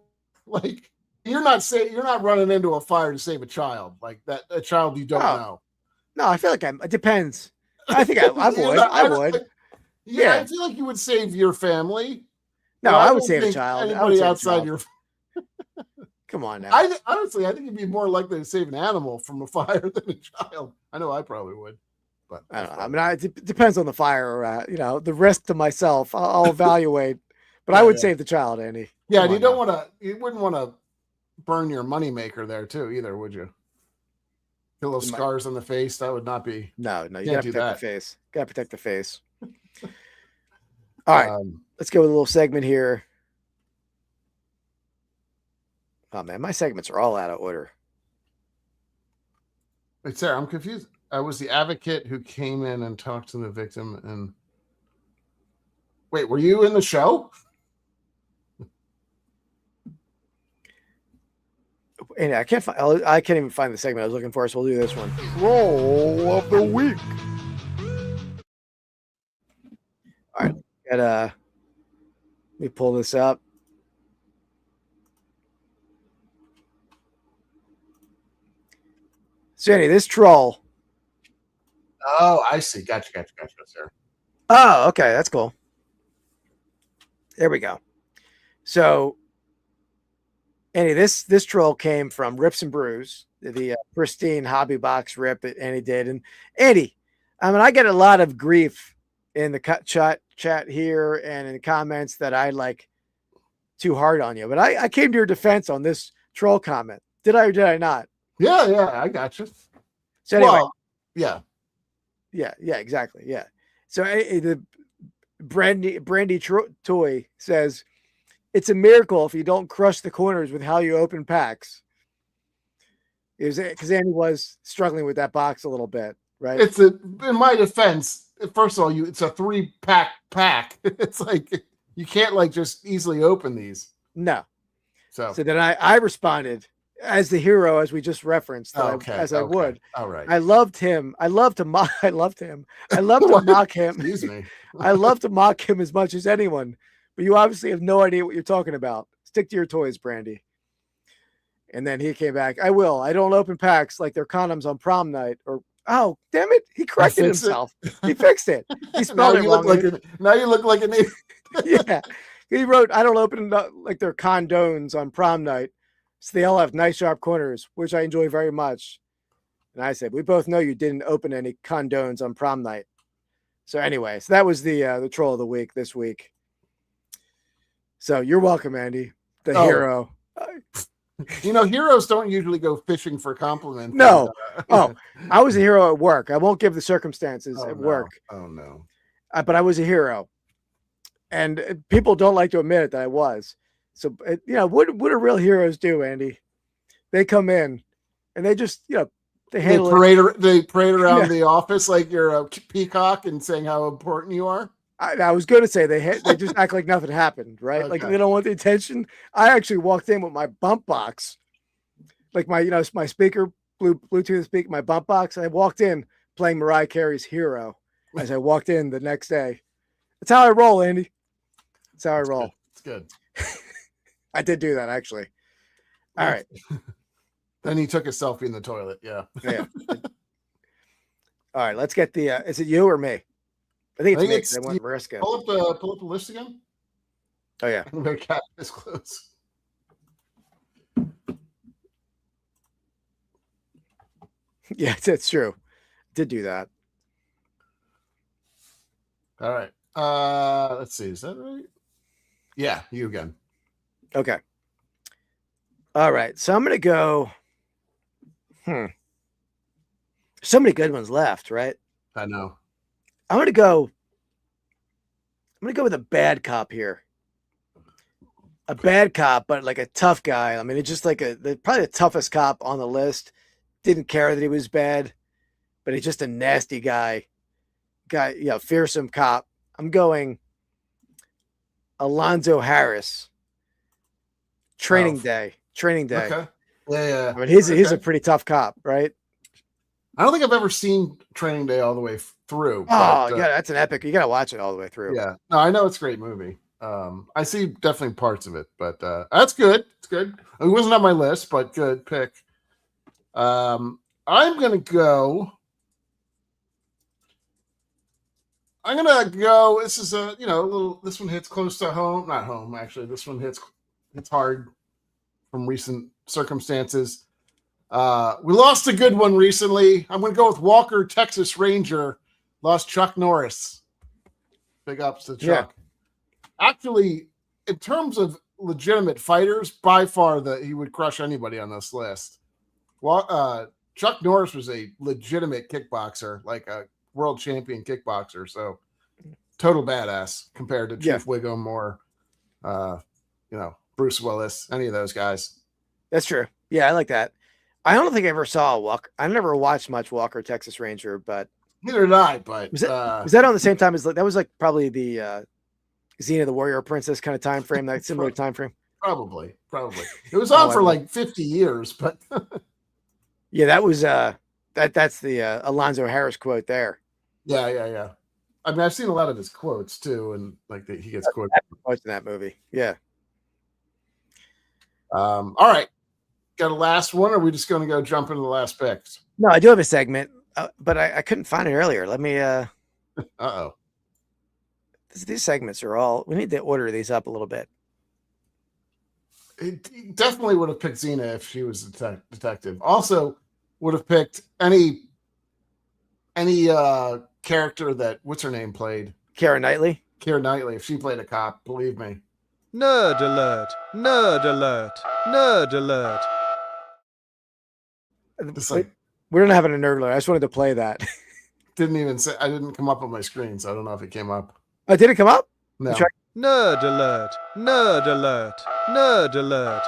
like you're not running into a fire to save a child, like a child you don't know. No, I feel like it depends. I think I would. I would. Yeah, I feel like you would save your family. No, I would save a child. Anybody outside your Come on now. Honestly, I think you'd be more likely to save an animal from a fire than a child. I know I probably would, but I don't know. I mean, it depends on the fire. The risk to myself, I'll evaluate. But I would save the child, Andy. Yeah, and you wouldn't want to burn your moneymaker there too, either, would you? Get little scars on the face. That would not be. No, you gotta protect the face. Gotta protect the face. All right, let's go with a little segment here. Oh man, my segments are all out of order. Wait, Sarah, I'm confused. I was the advocate who came in and talked to the victim. And wait, were you in the show? And I can't even find the segment I was looking for, so we'll do this one. Troll of the week. All right, let me pull this up. So, anyway, this troll. Oh, I see. Gotcha, Sarah. Oh, okay, that's cool. There we go. So, Andy, this troll came from Rips and Brews, the pristine hobby box rip that Andy did. And Andy, I mean, I get a lot of grief in the chat here and in the comments that I like too hard on you. But I came to your defense on this troll comment. Did I or did I not? Yeah, I got you. So anyway, yeah, exactly. Yeah. So the Brandy Toy says, it's a miracle if you don't crush the corners with how you open packs. Because Andy was struggling with that box a little bit, right? In my defense, first of all, it's a 3-pack. It's like you can't like just easily open these. No. So then I responded as the hero, as we just referenced, I would. All right. I loved him. I love to mock him. I love to mock him. Excuse me. I love to mock him as much as anyone. But you obviously have no idea what you're talking about. Stick to your toys, Brandy. And then he came back. I will. I don't open packs like they're condoms on prom night. Or oh, damn it! He corrected himself. He fixed it. He spelled it wrong. Now you look like an idiot. Yeah, he wrote, "I don't open like they're condones on prom night, so they all have nice sharp corners, which I enjoy very much." And I said, "We both know you didn't open any condones on prom night." So anyway, so that was the troll of the week this week. So you're welcome, Andy, the hero. Heroes don't usually go fishing for compliments. No. I was a hero at work. I won't give the circumstances at work. Oh, no. But I was a hero. And people don't like to admit it that I was. So, what do real heroes do, Andy? They come in and they just, they handle They parade around the office like you're a peacock and saying how important you are. I was going to say they just act like nothing happened, right? Okay. Like they don't want the attention. I actually walked in with my bump box, like my speaker, Bluetooth speaker, my bump box. And I walked in playing Mariah Carey's "Hero" as I walked in the next day. That's how I roll, Andy. That's how I roll. It's good. I did do that actually. All right. Then he took a selfie in the toilet. Yeah. Yeah. All right. Let's get the. Is it you or me? I think it's me. I want Mariska. Pull up the list again. Oh yeah. Their cat is close. Yeah, that's true. Did do that. All right. Let's see. Is that right? Yeah, you again. Okay. All right. So I'm gonna go. So many good ones left, right? I know. I'm gonna go with a bad cop here. A bad cop, but like a tough guy. I mean, it's just like probably the toughest cop on the list. Didn't care that he was bad, but he's just a nasty guy. Fearsome cop. I'm going Alonzo Harris. Training Day. Okay. Yeah. I mean, he's a pretty tough cop, right? I don't think I've ever seen Training Day all the way through. Yeah, that's an epic. You got to watch it all the way through. Yeah. No, I know it's a great movie. I see definitely parts of it, but that's good. It's good. It wasn't on my list, but good pick. I'm gonna go. This is a little. This one hits close to home. Not home, actually. This one hits hard from recent circumstances. We lost a good one recently. I'm going to go with Walker, Texas Ranger. Lost Chuck Norris. Big ups to Chuck. Yeah. Actually, in terms of legitimate fighters, by far he would crush anybody on this list. Well, Chuck Norris was a legitimate kickboxer, like a world champion kickboxer. So total badass compared to Chief Wiggum or, Bruce Willis, any of those guys. That's true. Yeah, I like that. I don't think I ever saw Walker. I never watched much Walker, Texas Ranger, but neither did I. But was that on the same time as that was like probably the Xena the Warrior Princess kind of time frame, that similar time frame? Probably. It was on for like 50 years, but yeah, that was that's the Alonzo Harris quote there. Yeah. I mean, I've seen a lot of his quotes too, and like he gets quotes in that movie. Yeah. All right. Got a last one, or are we just going to go jump into the last picks? No, I do have a segment, but I couldn't find it earlier. Let me. Uh-oh. These segments are all. We need to order these up a little bit. It definitely would have picked Xena if she was a detective. Also, would have picked any character that what's her name played. Keira Knightley. Keira Knightley, if she played a cop, believe me. Nerd alert! Nerd alert! Nerd alert! We don't have a nerd alert. I just wanted to play that. I didn't come up on my screen, so I don't know if it came up. Oh, did it come up? No. Nerd alert! Nerd alert! Nerd alert!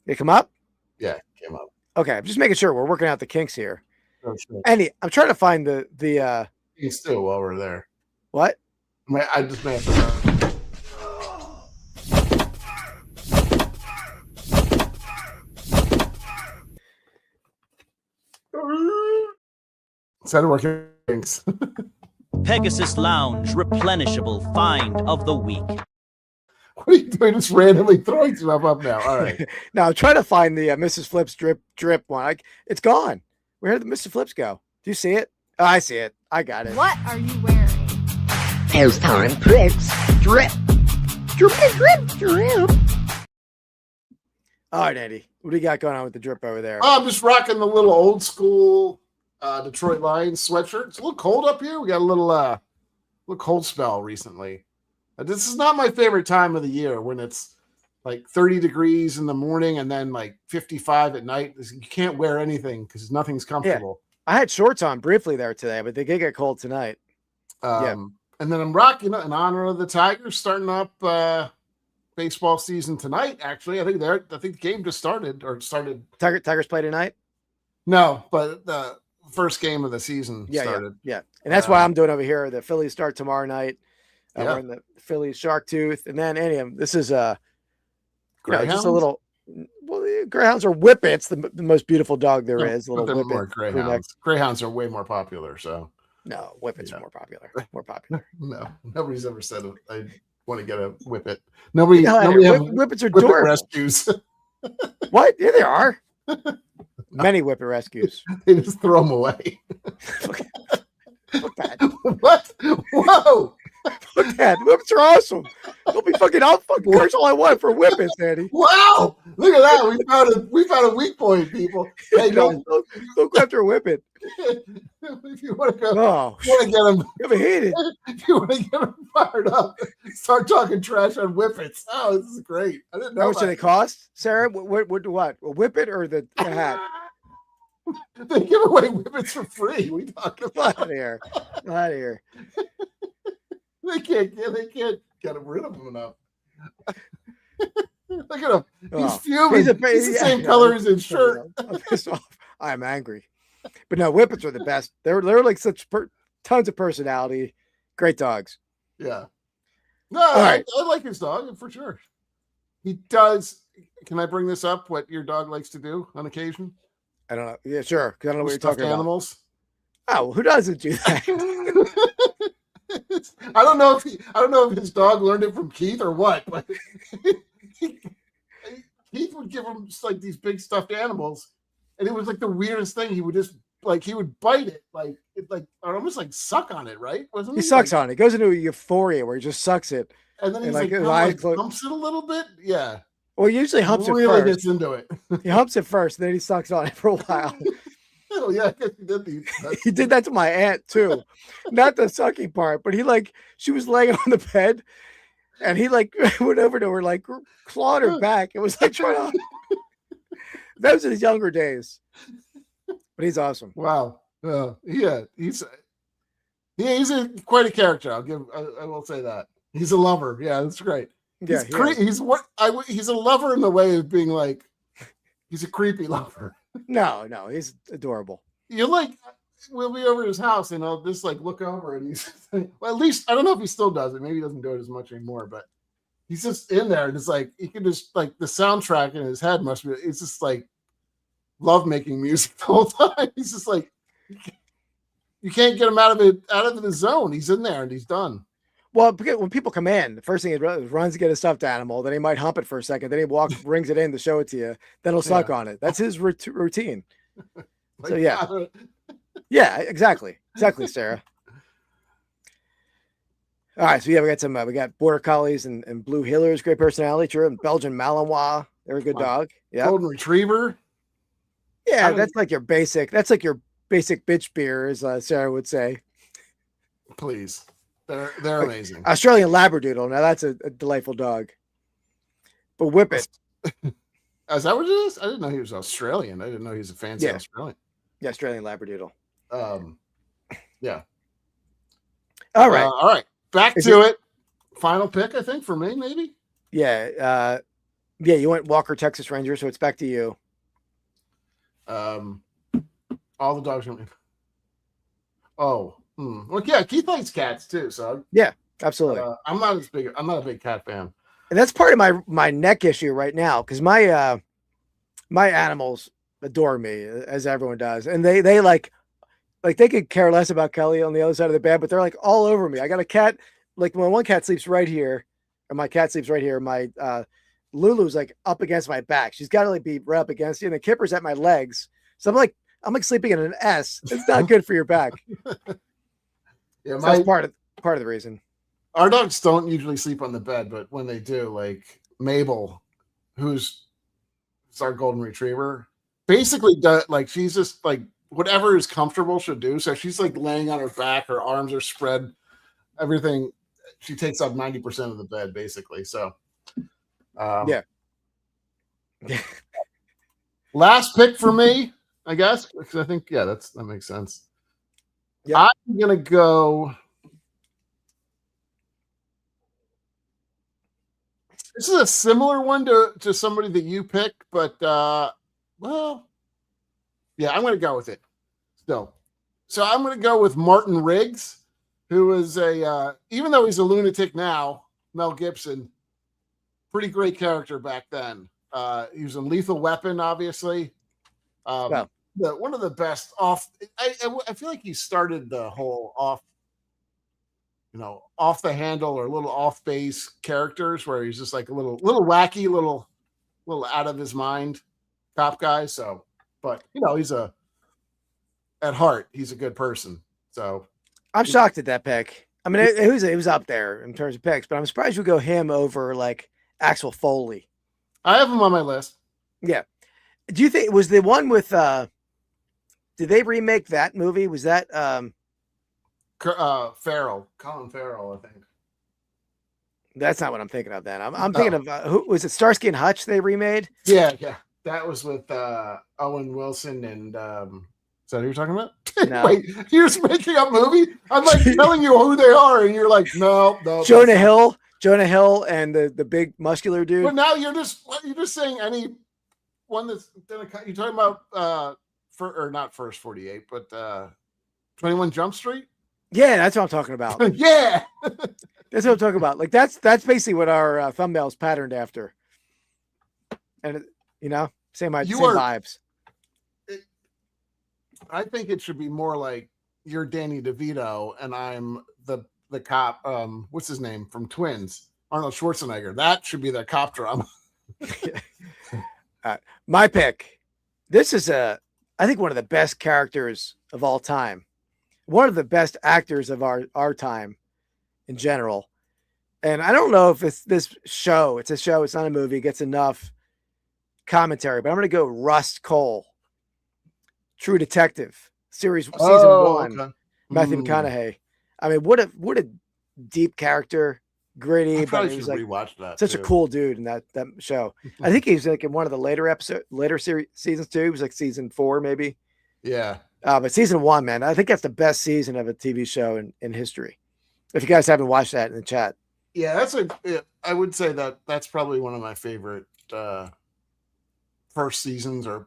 It come up? Yeah, it came up. Okay, I'm just making sure we're working out the kinks here. Oh, sure. Andy, I'm trying to find the You still while we're there. What? I just may have to. Instead of working things. Pegasus Lounge replenishable find of the week. What are you doing? Just randomly throwing stuff up now. All right. Now I'm trying to find the Mrs. Flips drip one. It's gone. Where did the Mr. Flips go? Do you see it? Oh, I see it. I got it. What are you wearing? Pastime Picks drip. All right, Andy. What do you got going on with the drip over there? I'm just rocking the little old school Detroit Lions sweatshirt. It's a little cold up here. We got a little cold spell recently. This is not my favorite time of the year when it's like 30 degrees in the morning and then like 55 at night. You can't wear anything because nothing's comfortable. Yeah. I had shorts on briefly there today, but they did get cold tonight. And then I'm rocking in honor of the Tigers starting up baseball season tonight. Actually, I think the game just started. Tigers play tonight? No, but the first game of the season started. Yeah. And that's why I'm doing over here. The Phillies start tomorrow night. We're in the Phillies Shark Tooth. And then this is just a little. Well, the Greyhounds are Whippets, the most beautiful dog there is. A little Whippet. Greyhounds. Greyhounds are way more popular. So no, Whippets are more popular. No, nobody's ever said I want to get a Whippet. Whippets are Whippet rescues. What? Yeah, they are. Many Whippet rescues. They just throw them away. Fuck that. What? Whoa! Fuck that. Whippets are awesome. Don't be fucking out. Fucking curse all I want for Whippets, Daddy. Wow! Look at that. We found a weak point, people. Hey, don't go after a Whippet. If you want to go, want to get them. You hate it. If you want to get them fired up, start talking trash on Whippets. Oh, this is great. I didn't know. How much do they cost, Sarah? What? A Whippet or the hat? They give away Whippets for free. We talking about out of here. Out of here. They can't get rid of them enough. Look at him. He's fuming. He's the same color as his shirt. I'm pissed off. I'm angry. But no, Whippets are the best. They're like such tons of personality. Great dogs. Yeah. No, I like his dog for sure. He does. Can I bring this up? What your dog likes to do on occasion? I don't know. Yeah, sure. Because I don't know what you're talking animals. About. Oh, well, who doesn't do that? I don't know if his dog learned it from Keith or what, but Keith would give him just like these big stuffed animals, and it was like the weirdest thing. He would just he would bite it, or almost like suck on it, right? Wasn't he sucks on it. He goes into a euphoria where he just sucks it, and then he's like pumps it a little bit. Yeah. Well, he usually humps it really first. gets into it. He humps it first, and then he sucks on it for a while. Oh yeah, I guess he did. He did that to my aunt too. Not the sucking part, but she was laying on the bed, and he went over to her, clawed her back. It was like trying to. Those are the younger days. But he's awesome. Wow. Yeah, he's quite a character. I will say that. He's a lover. Yeah, that's great. Yeah, he's a lover in the way of being like, he's a creepy lover. No, he's adorable. You're like, we'll be over at his house and I'll just look over and he's well, at least I don't know if he still does it. Maybe he doesn't do it as much anymore, but he's just in there and it's like he can just the soundtrack in his head must be it's just love making music the whole time. He's just you can't get him out of the zone. He's in there and he's done. Well, because when people come in, the first thing he runs to get a stuffed animal. Then he might hump it for a second. Then he brings it in to show it to you. Then he'll suck on it. That's his routine. So yeah, yeah, exactly, Sarah. All right, so yeah, we got border collies and blue heelers, great personality. True, and Belgian Malinois, they're a good dog. Yeah, golden retriever. Yeah, that's like your basic. That's like your basic bitch beer, as Sarah would say. Please. They're amazing. Australian Labradoodle. Now that's a delightful dog. But Whippet. Is that what it is? I didn't know he was Australian. I didn't know he was a fancy Australian. Yeah, Australian Labradoodle. Yeah. All right. All right. Back to it. Final pick, I think, for me, maybe. Yeah. You went Walker Texas Ranger, so it's back to you. All the dogs are. Oh. Well, yeah, Keith likes cats too, so yeah, absolutely. I'm not a big cat fan, and that's part of my neck issue right now because my animals adore me, as everyone does, and they they could care less about Kelly on the other side of the bed, but they're all over me. I got a cat, when one cat sleeps right here, and my cat sleeps right here. My Lulu's up against my back. She's got to be right up against you, and the Kipper's at my legs. So I'm sleeping in an S. It's not good for your back. Yeah, so that's part of the reason. Our dogs don't usually sleep on the bed, but when they do, Mabel, who's our golden retriever, basically does she's just whatever is comfortable she'll do. So she's laying on her back, her arms are spread, everything. She takes up 90% of the bed, basically. So, yeah. Last pick for me, I guess, because I think that makes sense. Yeah. I'm gonna go. This is a similar one to somebody that you picked, but I'm gonna go with it. So I'm gonna go with Martin Riggs, who is even though he's a lunatic now, Mel Gibson, pretty great character back then. He was in Lethal Weapon, obviously. One of the best I feel like he started the whole off the handle or a little off base characters where he's just a little wacky, little out of his mind cop guy. So, but at heart, he's a good person. So I'm shocked at that pick. I mean, it was up there in terms of picks, but I'm surprised you go him over Axel Foley. I have him on my list. Yeah. Do you think it was the one with did they remake that movie? Was that Colin Farrell, I think. That's not what I'm thinking of then. I'm thinking of who was it? Starsky and Hutch they remade? Yeah. That was with Owen Wilson and is that who you're talking about? No. Wait, you're just making up movie? I'm telling you who they are, and you're no. Jonah Hill and the big muscular dude. But now you're just saying any one that's you're talking about not First 48, but 21 Jump Street? Yeah, that's what I'm talking about. Yeah. That's what I'm talking about. That's basically what our thumbnail's patterned after. And same vibes. I think it should be more like you're Danny DeVito and I'm the cop. What's his name from Twins? Arnold Schwarzenegger. That should be the cop drama. My pick. This is I think one of the best characters of all time. One of the best actors of our time in general. And I don't know if it's this show. It's a show. It's not a movie. It gets enough commentary. But I'm going to go Rust Cole, True Detective season 1. Okay. Matthew McConaughey. I mean, what a deep character, gritty. I But probably he was should like rewatch that. such too. a cool dude in that show. I think he was like in one of the later seasons too. He was like season 4 maybe. Yeah. But season 1, man, I think that's the best season of a TV show in history. If you guys haven't watched that in the chat. Yeah, I would say that's probably one of my favorite first seasons, or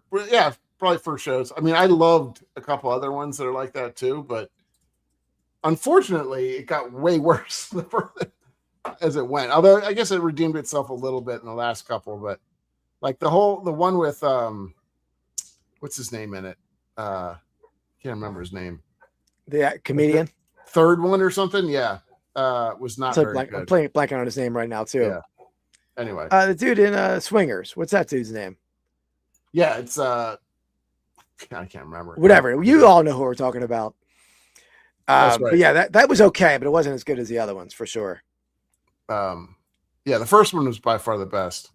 probably first shows. I mean, I loved a couple other ones that are like that too, but unfortunately, it got way worse the further as it went. Although I guess it redeemed itself a little bit in the last couple, but like the one with what's his name in it? Can't remember his name. The comedian. Third one or something, yeah. Was not very good. I'm blanking on his name right now too. Yeah. Anyway, the dude in Swingers. What's that dude's name? yeah, it's I can't remember. Whatever. You all know who we're talking about. That's right. But yeah, that was okay, but it wasn't as good as the other ones for sure. Yeah, the first one was by far the best.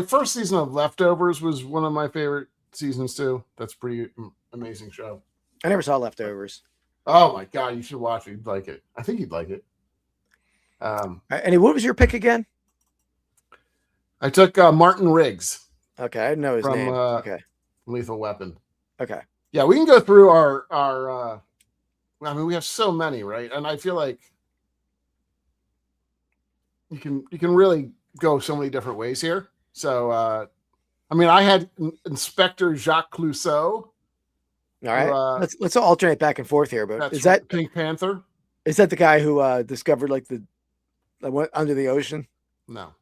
First season of Leftovers was one of my favorite seasons too. That's pretty amazing show. I never saw Leftovers. Oh my god, you should watch it. You'd like it. I think you'd like it. And what was your pick again? I took Martin Riggs Okay, I didn't know his from name. Okay. Lethal Weapon. Okay. Yeah, we can go through our I mean, we have so many, right? And I feel like you can really go so many different ways here. So I mean, I had Inspector Jacques Clouseau. All right. Let's alternate back and forth here, but is that Pink Panther? Is that the guy who discovered like the went under the ocean? No.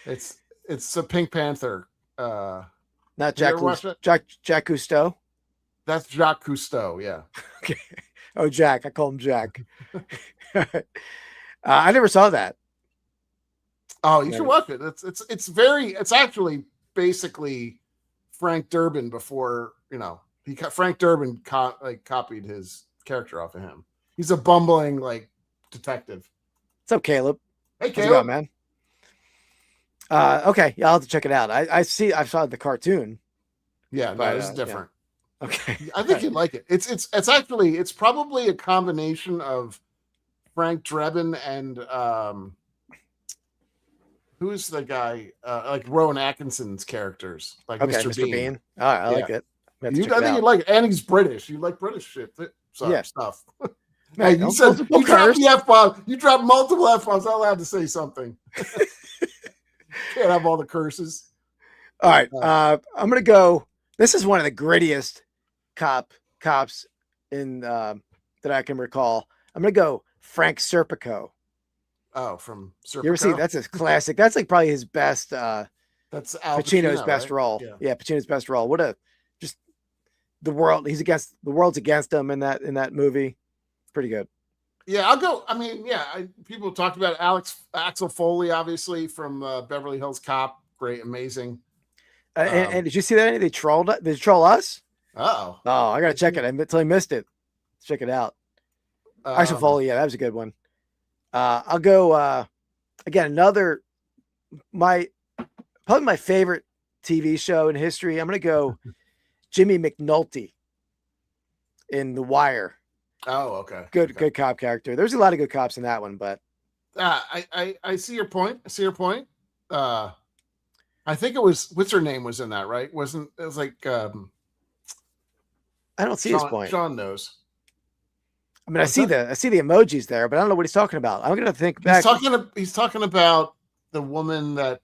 It's a Pink Panther. Not you Jack ever watch that? Jack Cousteau. That's Jacques Cousteau, yeah. Okay. Oh, Jack. I call him Jack. I never saw that. Oh, you should watch it. It's actually basically Frank Durbin before, Frank Durbin copied his character off of him. He's a bumbling detective. What's up, Caleb? Hey, How's it Caleb, going, man. Okay, yeah, I'll have to check it out. I saw the cartoon. Yeah, no, it's different. Yeah. Okay, I think you'd like it. It's probably a combination of Frank Drebin and who's the guy like Rowan Atkinson's characters, like Mr. Bean. All right, I like it. I think you'd like it, and he's British. You like British shit. Stuff. Man, you said you dropped the F-bomb. You dropped multiple F-bombs. I'm allowed to say something. Can't have all the curses. All right, I'm gonna go. This is one of the grittiest cops in that I can recall. I'm gonna go Frank Serpico. Oh, from Serpico? You ever see? That's his classic. That's like probably his best. That's Al Pacino's Pacino, best right? role. Yeah, Pacino's best role. What a just the world. The world's against him in that movie. Pretty good. Yeah, I'll go. I mean, people talked about Axel Foley, obviously from Beverly Hills Cop. Great, amazing. And did you see that? Did they troll us? Oh, I gotta check it. I totally missed it. Let's check it out. Axel Foley, yeah, that was a good one. I'll go again. Probably my favorite TV show in history. I'm gonna go Jimmy McNulty in The Wire. Oh, okay. Good cop character. There's a lot of good cops in that one, but I see your point. I think it was what's her name was in that, right? It was like I don't see his point. Sean knows. I mean, I see the emojis there, but I don't know what he's talking about. I'm gonna think back. He's talking about the woman that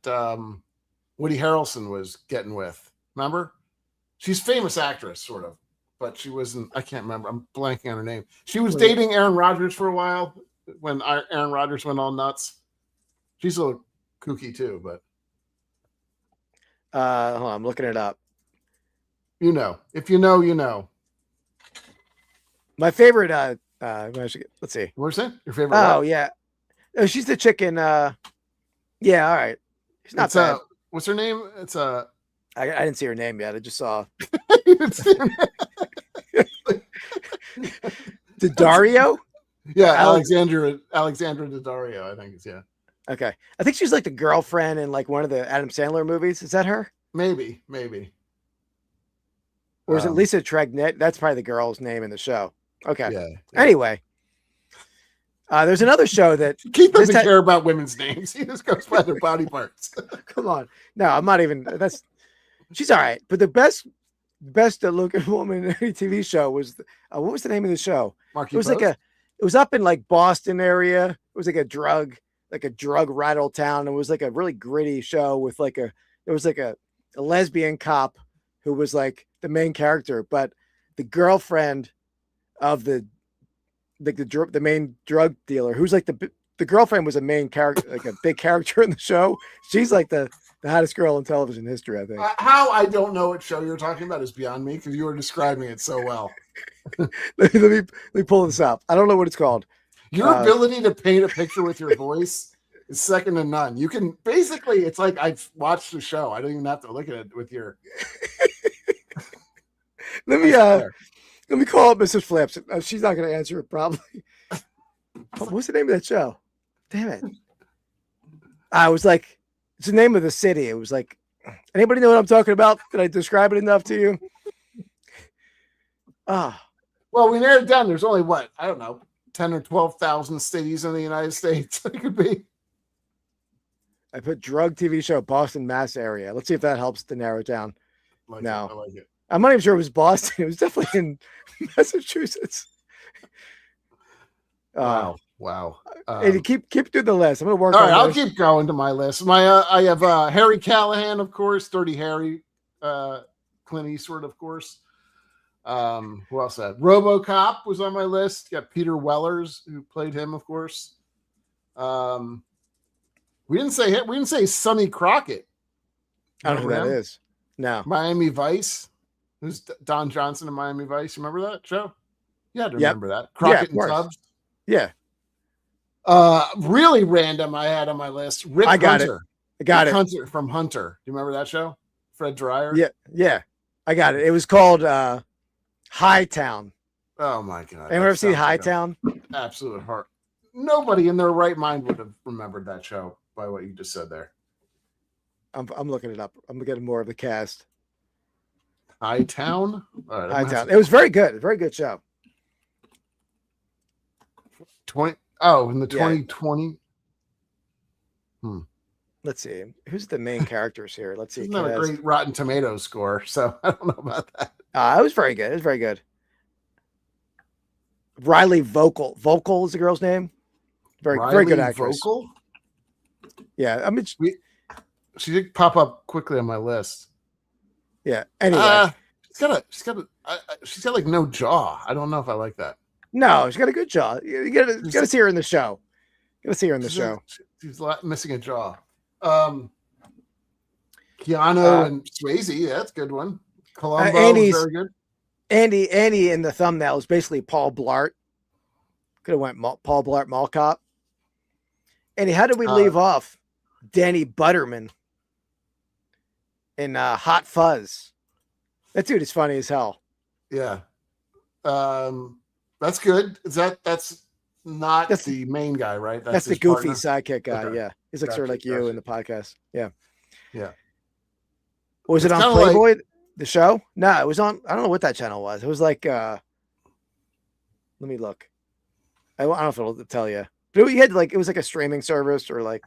Woody Harrelson was getting with. Remember? She's a famous actress, sort of, but she wasn't. I can't remember. I'm blanking on her name. She was dating Aaron Rodgers for a while when Aaron Rodgers went all nuts. She's a little kooky too, but hold on, I'm looking it up. If you know, you know. My favorite. Let's see. What's that? Your favorite? Oh yeah, she's the chicken. Yeah, all right. She's not bad. What's her name? It's I didn't see her name yet. I just saw. Dario? Yeah, Alexandra Daddario, I think it's Okay. I think she's like the girlfriend in like one of the Adam Sandler movies. Is that her? Maybe. Or is it Lisa Tregnet? That's probably the girl's name in the show. Okay. Yeah. Anyway, there's another show that Keith doesn't care about women's names. He just goes by their body parts. Come on. No, I'm not even. She's all right. But the best looking woman in any TV show was what was the name of the show? Marky it was Post? it was up in like Boston area. It was like a drug rattle town. It was like a really gritty show with there was like a lesbian cop who was like the main character, but the girlfriend of the main drug dealer, who's like the girlfriend was a main character, like a big character in the show. She's like the hottest girl in television history, I think. How I don't know what show you're talking about is beyond me, because you were describing it so well. let me pull this up. I don't know what it's called. Your ability to paint a picture with your voice is second to none. You can basically, it's like I've watched the show. I don't even have to look at it with your. Let me call up Mrs. Flips. She's not going to answer it probably. What's the name of that show? Damn it! I was like, it's the name of the city. It was like, anybody know what I'm talking about? Did I describe it enough to you? Well, we narrowed it down. There's only what, I don't know, 10 or 12,000 cities in the United States. It could be. I put drug TV show Boston, Mass area. Let's see if that helps to narrow it down. I like it. I'm not even sure it was Boston. It was definitely in Massachusetts. Wow. Hey, keep doing the list. I'm gonna work. All right, I'll keep going to my list. I have Harry Callahan, of course, Dirty Harry, Clint Eastwood, of course. Who else had? RoboCop was on my list. Got Peter Wellers, who played him, of course. We didn't say Sonny Crockett. I don't know who that is. No. Miami Vice. Who's Don Johnson in Miami Vice? Remember that show? Yeah, I remember that. Crockett and Tubbs. Yeah. Really random. I had on my list. Rick Hunter. I got it. Hunter from Hunter. Do you remember that show? Fred Dreyer. Yeah. I got it. It was called Hightown. Oh my god! Anyone ever seen Hightown? Absolute heart. Nobody in their right mind would have remembered that show by what you just said there. I'm looking it up. I'm getting more of the cast. Hightown. Right, Hightown. It was very good. Very good show. 20. Oh, in the 2020. Let's see. Who's the main characters here? Let's see. It's not a great Rotten Tomatoes score, so I don't know about that. It was very good. It was very good. Riley Vocal. Vocal is the girl's name. Very good actress. Vocal? Yeah, I mean, she did pop up quickly on my list. Yeah. Anyway, she's got like no jaw. I don't know if I like that. No, she's got a good jaw. You gotta see her in the show. She's missing a jaw. Keanu and Swayze. Yeah, that's a good one. Columbo is very good. Andy in the thumbnail is basically Paul Blart. Could have went Paul Blart Mall Cop. Andy, how did we leave off Danny Butterman in Hot Fuzz? That dude is funny as hell. Yeah. That's good. That's not the main guy, right? That's the goofy partner? sidekick guy. Okay. Yeah. He's like sort of like you in the podcast. Yeah. Yeah. Was it on Playboy, the show? No, it was on, I don't know what that channel was. It was like, let me look. I don't know if it'll tell you. But he had like, it was like a streaming service or like.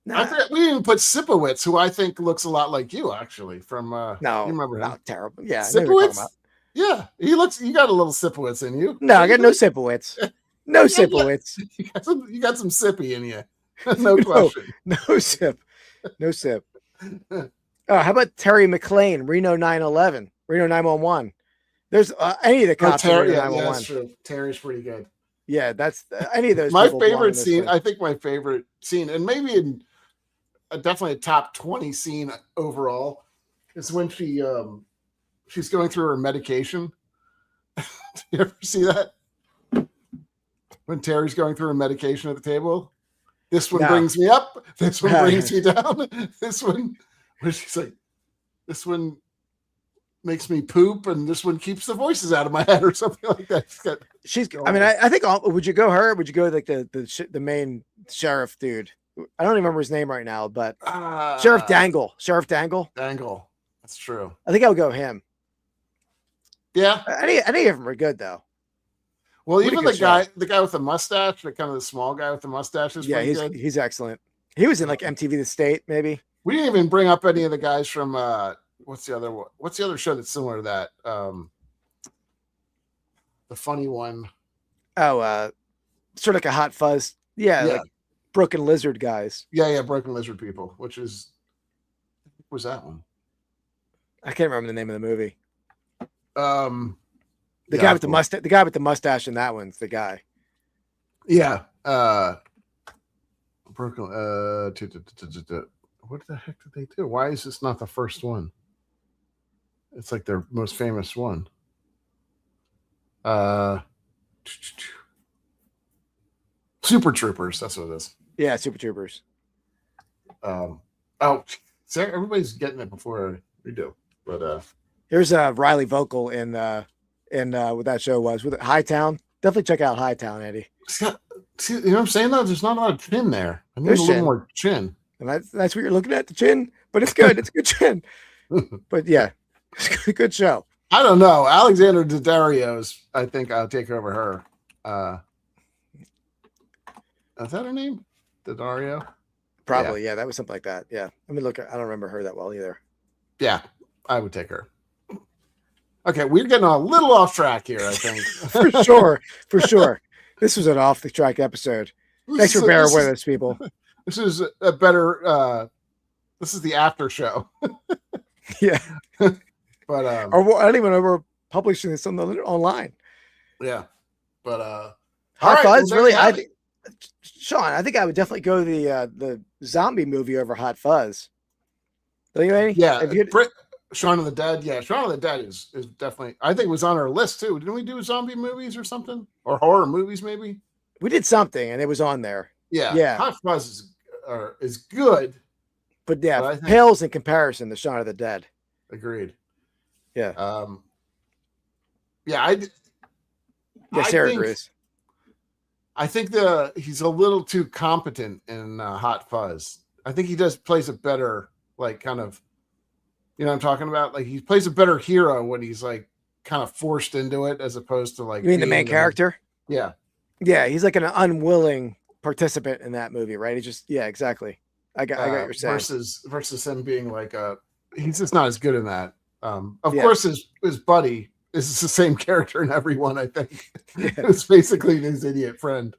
Nah. I forget, we didn't put Sipowicz, who I think looks a lot like you, actually. From no, you remember him? Terrible. Yeah, Sipowicz. Yeah, you got a little Sipowicz in you. No, I got no Sipowicz. No Sipowicz. You got some sippy in you. No question. No sip. Oh, how about Terry McLean, Reno 911, Reno 911? There's any of the cops. Terry, that's true. Terry's pretty good. Yeah, that's any of those. My favorite scene, I think my favorite scene, and maybe in definitely a top 20 scene overall, is when she's going through her medication. Did you ever see that? When Terry's going through her medication at the table? This one brings me up. This one brings me down. This one, where she's like, this one makes me poop, and this one keeps the voices out of my head, or something like that. I mean, I think would you go her? Would you go like the main sheriff dude? I don't even remember his name right now, but Sheriff Dangle. Sheriff Dangle. Dangle. That's true. I think I would go him. Yeah. Any of them are good though. Well, What a even good the guy with the mustache, the kind of the small guy with the mustache is pretty good. He's excellent. He was in like MTV The State, maybe. We didn't even bring up any of the guys from what's the other show that's similar to that? The funny one. Oh, sort of like a Hot Fuzz. Yeah, like Broken Lizard guys. Yeah, Broken Lizard people, which is what was that one? I can't remember the name of the movie. The Yeah, guy with the mustache. The guy with the mustache in that one's the guy. Yeah. Broken. What the heck did they do? Why is this not the first one? It's like their most famous one. Super Troopers. That's what it is. Yeah, Super Troopers. So everybody's getting it before we do. But Here's Riley Vocal in what that show was with Hightown. Definitely check out Hightown, Eddie. see, you know what I'm saying? Though there's not a lot of chin there. I need There's a little chin. more chin. And that's what you're looking at, the chin. But it's good. It's a good chin. But yeah, it's a good show. I don't know. Alexander Daddario's. I think I'll take over her. Is that her name? Daddario? Probably, yeah. That was something like that. Yeah. Let me look. I don't remember her that well either. Yeah, I would take her. Okay, we're getting a little off track here, I think. For sure. This was an off the track episode. Thanks for bearing with us, people. This is a better. This is the after show. Yeah. But I don't even know we're publishing this online. yeah. But Hot Fuzz, well, really? there you have it. Sean, I think I would definitely go the zombie movie over Hot Fuzz. Don't you, Andy? Yeah, Have you- Shaun of the Dead. Yeah, Shaun of the Dead is definitely. I think it was on our list too. Didn't we do zombie movies or something, or horror movies maybe? we did something, and it was on there. Yeah. Hot Fuzz is good. But yeah, But I think- pales in comparison to Shaun of the Dead. Agreed. Yeah. Yeah, Sarah think- agrees. I think he's a little too competent in Hot Fuzz. I think he plays a better, like, kind of, you know what I'm talking about? Like, he plays a better hero when he's like kind of forced into it, as opposed to like. You mean the main being character? Yeah. Yeah, he's like an unwilling participant in that movie, right? He just, yeah, exactly. I got what you're saying. Versus him being like he's just not as good in that. Of Yeah. course, his buddy is the same character in every one. I think Yeah. it's basically his idiot friend.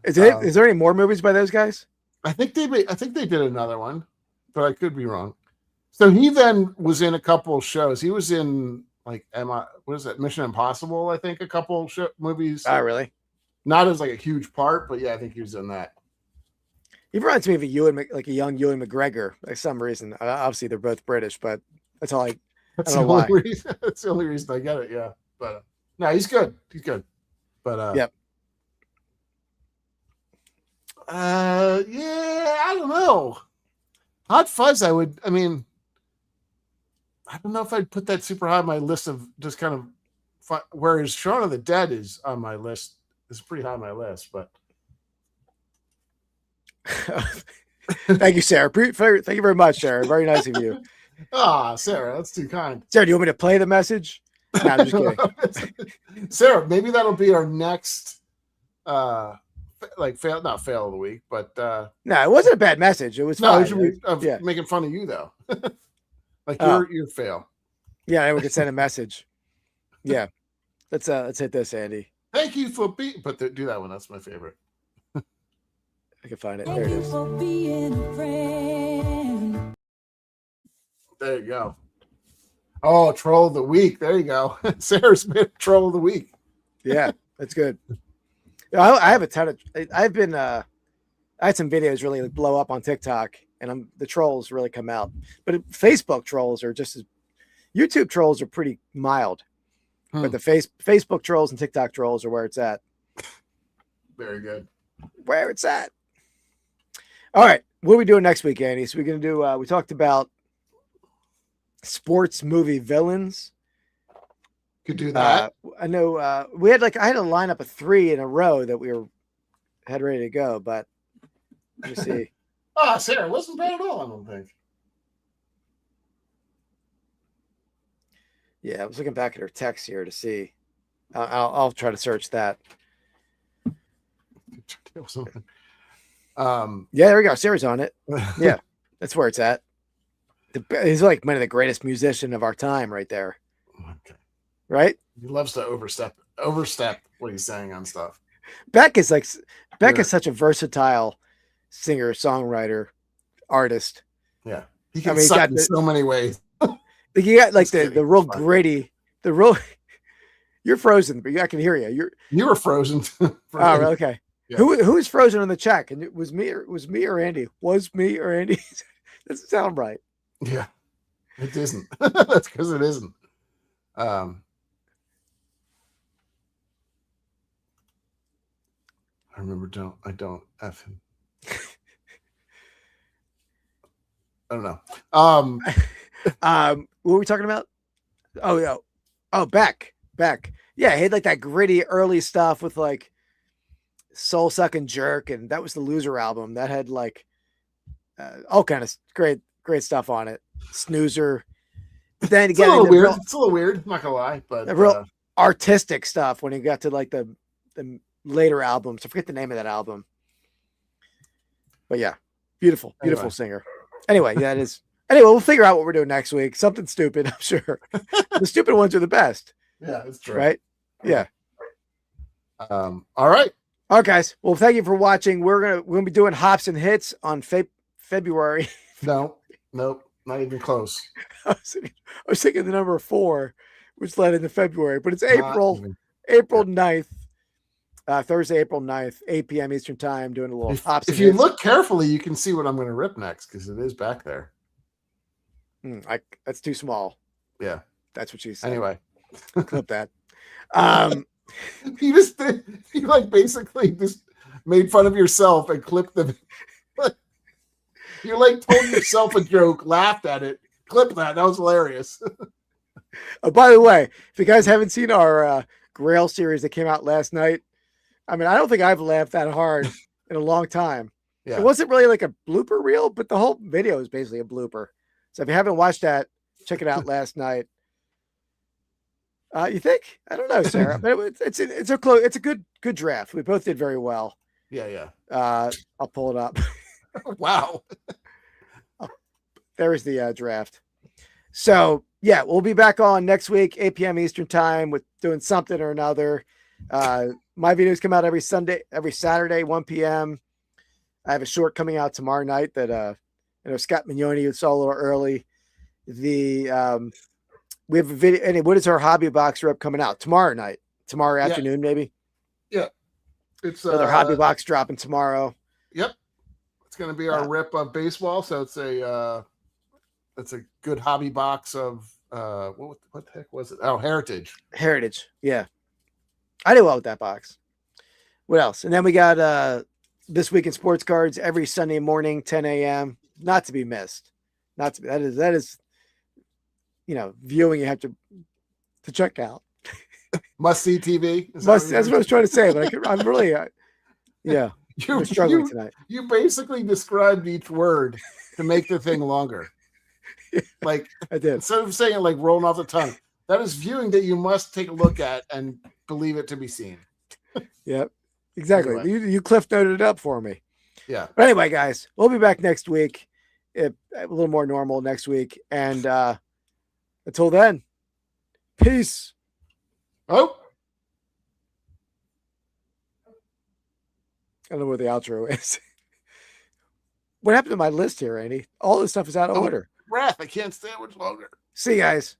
Is there any more movies by those guys? I think they did another one, but I could be wrong. So he then was in a couple shows. He was in like what is it, Mission Impossible? I think a couple movies. Oh, really? Not as like a huge part, but yeah, I think he was in that. He reminds me of a young Ewan McGregor, like some reason. Obviously, they're both British, but that's all I That's don't the know only why. reason. That's the only reason I get it. Yeah, but no, he's good. He's good. But Yep. Yeah, I don't know. Hot Fuzz, I mean, I don't know if I'd put that super high on my list of just kind of whereas Shaun of the Dead is on my list. It's pretty high on my list, but Thank you, Sarah. Thank you very much, Sarah. Very nice of you. Sarah, that's too kind. Sarah, do you want me to play the message? No, I'm just kidding. Sarah, maybe that'll be our next not fail of the week, but No, it wasn't a bad message. It was no, fine. it should be Yeah. making fun of you though. Like Oh. your fail. Yeah, everyone can send a message. Yeah. Let's hit this, Andy. Thank you for being, but do that one. That's my favorite. I can find it. There it is. There you go. Oh, troll of the week. There you go. Sarah Smith, troll of the week. Yeah, that's good. I have a ton of. I've been. I had some videos really blow up on TikTok, and the trolls really come out. But Facebook trolls are just as. YouTube trolls are pretty mild, but the Facebook trolls and TikTok trolls are where it's at. Very good. Where it's at. All right, what are we doing next week, Andy? So we're gonna do. We talked about sports movie villains. Could do that. I know I had a lineup of 3 in a row that we had ready to go, but let me see. Oh, Sarah, wasn't bad at all, I don't think. Yeah, I was looking back at her text here to see. I'll try to search that. Yeah, there we go. Sarah's on it. Yeah, that's where it's at. He's like one of the greatest musician of our time, right there. Okay. Right? He loves to overstep what he's saying on stuff. Beck is such a versatile singer, songwriter, artist. Yeah, he can suck in so many ways. You got like the real gritty, the real. You're frozen, but I can hear you. You were frozen. Oh, okay. Yeah. Who is frozen on the check? And it was me or Andy? Was me or Andy? Doesn't sound right. Yeah, it isn't. That's because it isn't. I remember. I don't F him. I don't know. What were we talking about? Oh, yeah. Oh, Beck. Yeah, he had like that gritty early stuff with like Soul Sucking Jerk, and that was the Loser album that had like all kind of great stuff on it. Snoozer. But then again, it's a little weird. I'm not gonna lie, but the real artistic stuff when he got to like the later albums. I forget the name of that album, but yeah, beautiful singer. Anyway, yeah, it is. Anyway, we'll figure out what we're doing next week. Something stupid, I'm sure. The stupid ones are the best. Yeah, that's true. Right? Yeah. All right. All right, guys. Well, thank you for watching. We're gonna be doing hops and hits on February. Nope, not even close. I was thinking the number 4, which led into February, but it's April 9th. Thursday, April 9th, 8 p.m. Eastern time, doing a little hops. If you look carefully, you can see what I'm going to rip next because it is back there. That's too small. Yeah, that's what she said. Anyway, clip that. You like basically just made fun of yourself and clipped the. You like told yourself a joke, laughed at it, clipped that. That was hilarious. Oh, by the way, if you guys haven't seen our Grail series that came out last night, I mean, I don't think I've laughed that hard in a long time. Yeah. It wasn't really like a blooper reel, but the whole video is basically a blooper. So if you haven't watched that, check it out last night. You think? I don't know, Sarah, but it's a good draft. We both did very well. Yeah. I'll pull it up. Wow. There's the draft. So yeah, we'll be back on next week, 8 p.m. Eastern time, with doing something or another. My videos come out every Saturday, 1 p.m. I have a short coming out tomorrow night that Scott Mignoni saw a little early. We have a video. And what is our hobby box rep coming out tomorrow afternoon, maybe? Yeah. It's another hobby box dropping tomorrow. Yep. It's going to be our rip of baseball. So it's a good hobby box of what the heck was it? Oh, Heritage. Yeah. I did well with that box. What else? And then we got This Week in Sports Cards every Sunday morning, 10 a.m. Not to be missed. That is viewing you have to check out. Must see TV. That's what I was trying to say, but I'm really I'm struggling tonight. You basically described each word to make the thing longer. Like I did. Instead of saying it like rolling off the tongue, that is viewing that you must take a look at and believe it to be seen. Yep, exactly. Anyway. You cliff noted it up for me. Yeah. But anyway, guys, we'll be back next week. A little more normal next week. And until then, peace. Oh. I don't know where the outro is. What happened to my list here, Andy? All this stuff is out of order. Wrath, I can't stay much longer. See you guys.